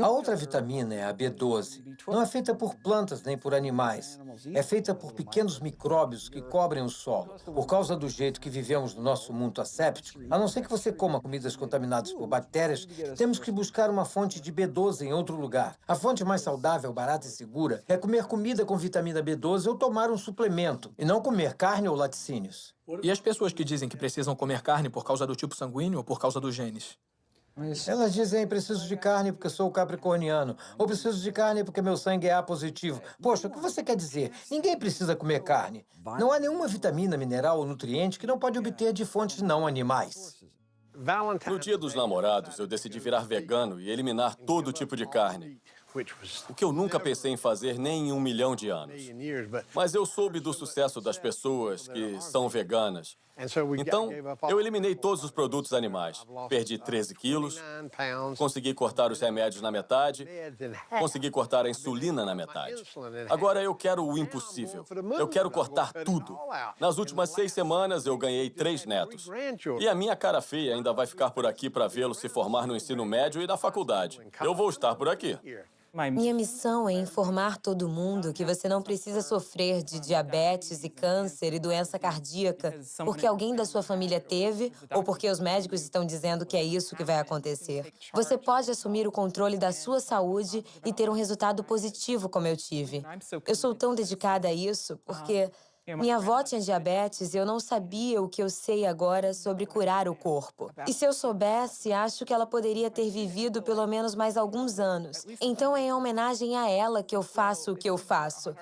A outra vitamina é a B12. Não é feita por plantas nem por animais. É feita por pequenos micróbios que cobrem o solo. Por causa do jeito que vivemos no nosso mundo asséptico, a não ser que você coma comidas contaminadas por bactérias, temos que buscar uma fonte de B12 em outro lugar. A fonte mais saudável, barata e segura é comer comida com vitamina B12 ou tomar um suplemento, e não comer carne ou laticínios. E as pessoas que dizem que precisam comer carne por causa do tipo sanguíneo ou por causa dos genes? Elas dizem: preciso de carne porque sou capricorniano, ou preciso de carne porque meu sangue é A positivo. Poxa, o que você quer dizer? Ninguém precisa comer carne. Não há nenhuma vitamina, mineral ou nutriente que não pode obter de fontes não animais. No Dia dos Namorados, eu decidi virar vegano e eliminar todo tipo de carne. O que eu nunca pensei em fazer nem em 1 milhão de anos. Mas eu soube do sucesso das pessoas que são veganas. Então, eu eliminei todos os produtos animais. Perdi 13 quilos, consegui cortar os remédios na metade, consegui cortar a insulina na metade. Agora eu quero o impossível. Eu quero cortar tudo. Nas últimas 6 semanas, eu ganhei 3 netos. E a minha cara feia ainda vai ficar por aqui para vê-lo se formar no ensino médio e na faculdade. Eu vou estar por aqui. Minha missão é informar todo mundo que você não precisa sofrer de diabetes e câncer e doença cardíaca porque alguém da sua família teve ou porque os médicos estão dizendo que é isso que vai acontecer. Você pode assumir o controle da sua saúde e ter um resultado positivo como eu tive. Eu sou tão dedicada a isso porque minha avó tinha diabetes e eu não sabia o que eu sei agora sobre curar o corpo. E se eu soubesse, acho que ela poderia ter vivido pelo menos mais alguns anos. Então é em homenagem a ela que eu faço o que eu faço.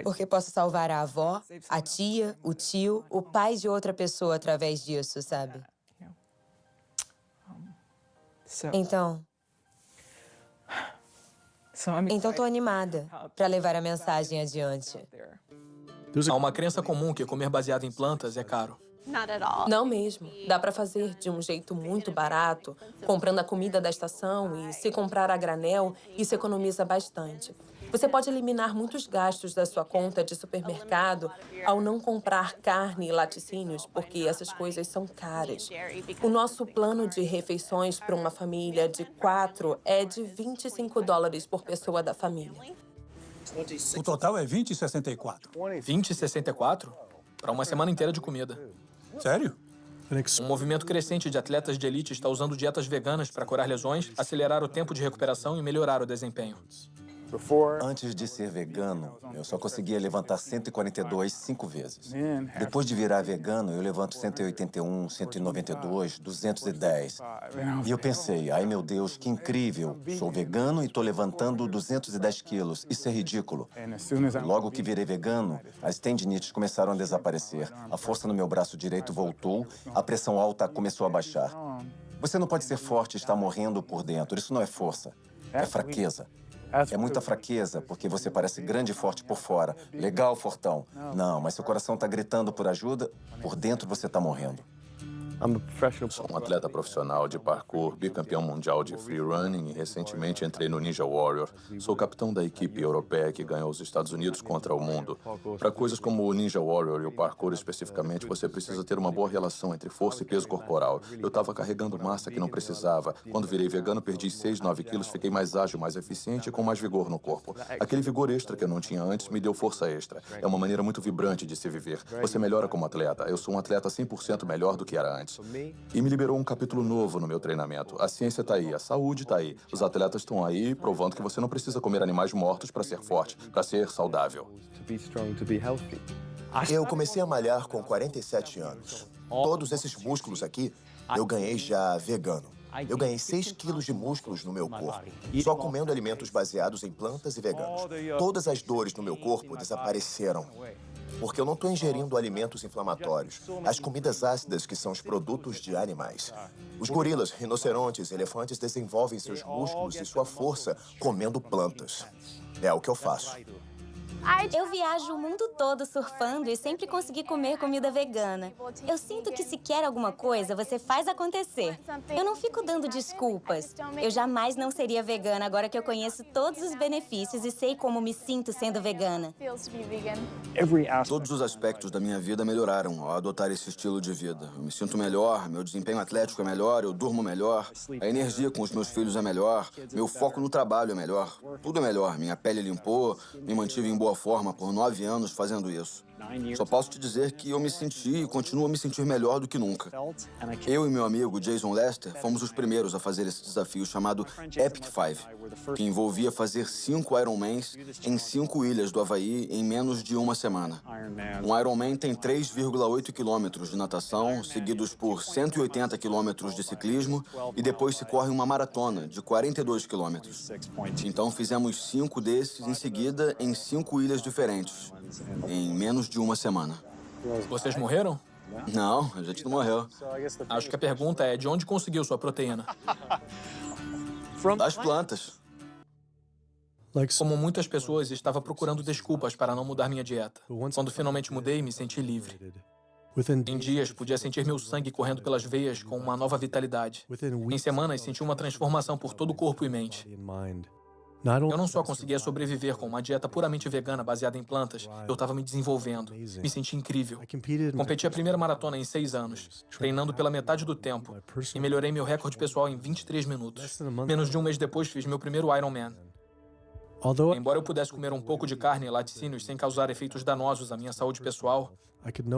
Porque posso salvar a avó, a tia, o tio, o pai de outra pessoa através disso, sabe? Então, tô animada para levar a mensagem adiante. Há uma crença comum que comer baseado em plantas é caro. Não mesmo. Dá para fazer de um jeito muito barato, comprando a comida da estação e se comprar a granel, isso economiza bastante. Você pode eliminar muitos gastos da sua conta de supermercado ao não comprar carne e laticínios, porque essas coisas são caras. O nosso plano de refeições para uma família de 4 é de $25 por pessoa da família. O total é 20,64. 20,64? Para uma semana inteira de comida. Sério? Um movimento crescente de atletas de elite está usando dietas veganas para curar lesões, acelerar o tempo de recuperação e melhorar o desempenho. Antes de ser vegano, eu só conseguia levantar 142 5 vezes. Depois de virar vegano, eu levanto 181, 192, 210. E eu pensei, ai meu Deus, que incrível. Sou vegano e tô levantando 210 quilos. Isso é ridículo. Logo que virei vegano, as tendinites começaram a desaparecer. A força no meu braço direito voltou, a pressão alta começou a baixar. Você não pode ser forte e estar morrendo por dentro. Isso não é força, é fraqueza. É muita fraqueza, porque você parece grande e forte por fora. Legal, fortão. Não, mas seu coração está gritando por ajuda, por dentro você está morrendo. Sou um atleta profissional de parkour, bicampeão mundial de free running e recentemente entrei no Ninja Warrior. Sou capitão da equipe europeia que ganhou os Estados Unidos contra o mundo. Para coisas como o Ninja Warrior e o parkour especificamente, você precisa ter uma boa relação entre força e peso corporal. Eu estava carregando massa que não precisava. Quando virei vegano, perdi 6, 9 quilos, fiquei mais ágil, mais eficiente e com mais vigor no corpo. Aquele vigor extra que eu não tinha antes me deu força extra. É uma maneira muito vibrante de se viver. Você melhora como atleta. Eu sou um atleta 100% melhor do que era antes. E me liberou um capítulo novo no meu treinamento. A ciência está aí, a saúde está aí. Os atletas estão aí provando que você não precisa comer animais mortos para ser forte, para ser saudável. Eu comecei a malhar com 47 anos. Todos esses músculos aqui, eu ganhei já vegano. Eu ganhei 6 quilos de músculos no meu corpo, só comendo alimentos baseados em plantas e veganos. Todas as dores no meu corpo desapareceram. Porque eu não estou ingerindo alimentos inflamatórios, as comidas ácidas que são os produtos de animais. Os gorilas, rinocerontes, elefantes desenvolvem seus músculos e sua força comendo plantas. É o que eu faço. Eu viajo o mundo todo surfando e sempre consegui comer comida vegana. Eu sinto que se quer alguma coisa, você faz acontecer. Eu não fico dando desculpas. Eu jamais não seria vegana agora que eu conheço todos os benefícios e sei como me sinto sendo vegana. Todos os aspectos da minha vida melhoraram ao adotar esse estilo de vida. Eu me sinto melhor, meu desempenho atlético é melhor, eu durmo melhor, a energia com os meus filhos é melhor, meu foco no trabalho é melhor. Tudo é melhor. Minha pele limpou, me mantive em boa forma por 9 anos fazendo isso. Só posso te dizer que eu me senti e continuo a me sentir melhor do que nunca. Eu e meu amigo Jason Lester fomos os primeiros a fazer esse desafio chamado Epic 5, que envolvia fazer 5 Ironmans em 5 ilhas do Havaí em menos de uma semana. Um Ironman tem 3,8 quilômetros de natação, seguidos por 180 quilômetros de ciclismo, e depois se corre uma maratona de 42 quilômetros. Então fizemos 5 desses em seguida em 5 ilhas diferentes, em menos de uma semana. Vocês morreram? Não, a gente não morreu. Acho que a pergunta é de onde conseguiu sua proteína? Das plantas. Como muitas pessoas, estava procurando desculpas para não mudar minha dieta. Quando finalmente mudei, me senti livre. Em dias, podia sentir meu sangue correndo pelas veias com uma nova vitalidade. Em semanas, senti uma transformação por todo o corpo e mente. Eu não só conseguia sobreviver com uma dieta puramente vegana baseada em plantas, eu estava me desenvolvendo. Me senti incrível. Competi a primeira maratona em 6 anos, treinando pela metade do tempo, e melhorei meu recorde pessoal em 23 minutos. Menos de um mês depois, fiz meu primeiro Ironman. Embora eu pudesse comer um pouco de carne e laticínios sem causar efeitos danosos à minha saúde pessoal,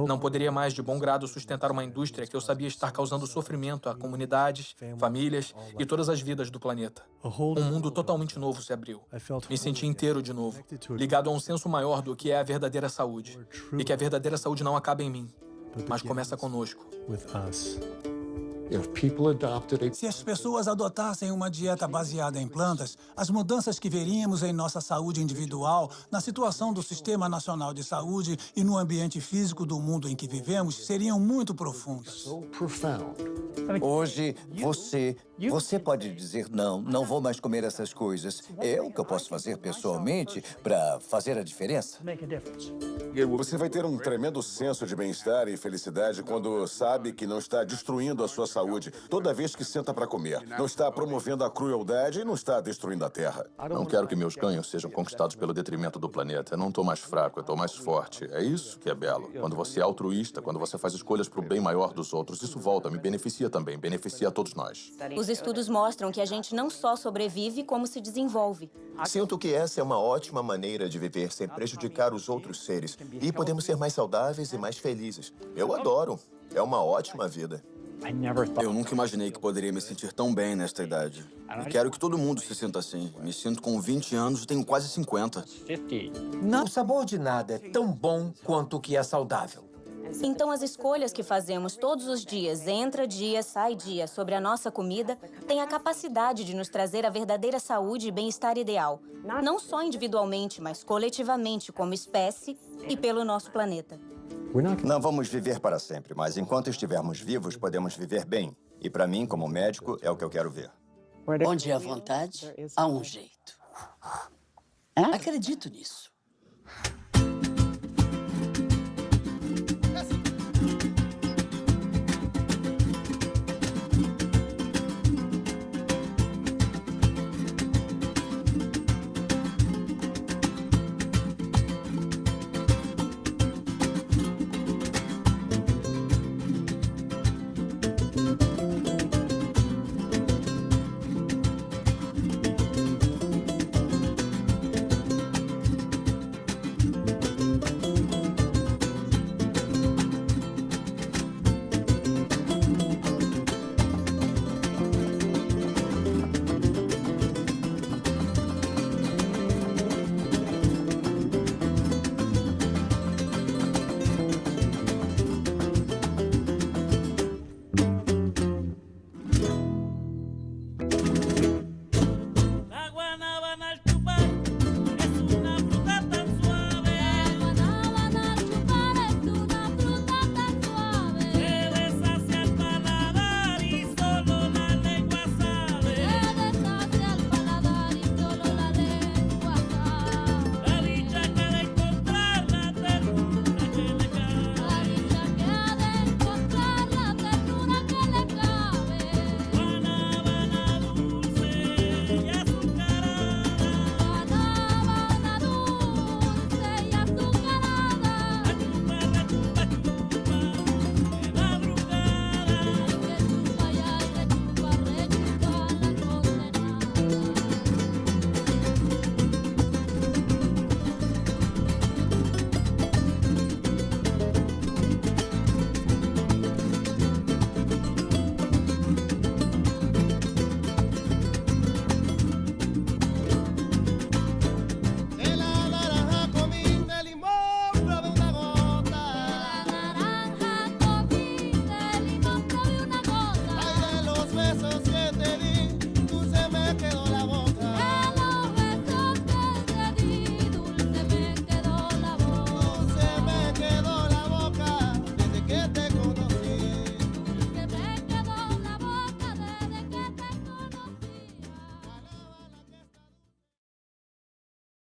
não poderia mais de bom grado sustentar uma indústria que eu sabia estar causando sofrimento a comunidades, famílias e todas as vidas do planeta. Um mundo totalmente novo se abriu. Me senti inteiro de novo, ligado a um senso maior do que é a verdadeira saúde. E que a verdadeira saúde não acaba em mim, mas começa conosco. Se as pessoas adotassem uma dieta baseada em plantas, as mudanças que veríamos em nossa saúde individual, na situação do Sistema Nacional de Saúde e no ambiente físico do mundo em que vivemos seriam muito profundas. Hoje, você pode dizer não vou mais comer essas coisas. É o que eu posso fazer pessoalmente para fazer a diferença. Você vai ter um tremendo senso de bem-estar e felicidade quando sabe que não está destruindo a sua saúde toda vez que senta para comer. Não está promovendo a crueldade e não está destruindo a terra. Não quero que meus ganhos sejam conquistados pelo detrimento do planeta. Eu não estou mais fraco, eu estou mais forte. É isso que é belo. Quando você é altruísta, quando você faz escolhas para o bem maior dos outros, isso volta, me beneficia também, beneficia a todos nós. Os estudos mostram que a gente não só sobrevive, como se desenvolve. Sinto que essa é uma ótima maneira de viver sem prejudicar os outros seres. E podemos ser mais saudáveis e mais felizes. Eu adoro. É uma ótima vida. Eu nunca imaginei que poderia me sentir tão bem nesta idade. E quero que todo mundo se sinta assim. Me sinto com 20 anos e tenho quase 50. O sabor de nada é tão bom quanto o que é saudável. Então, as escolhas que fazemos todos os dias, entra dia, sai dia, sobre a nossa comida, têm a capacidade de nos trazer a verdadeira saúde e bem-estar ideal. Não só individualmente, mas coletivamente, como espécie e pelo nosso planeta. Não vamos viver para sempre, mas enquanto estivermos vivos, podemos viver bem. E para mim, como médico, é o que eu quero ver. Onde há vontade, há um jeito. Acredito nisso.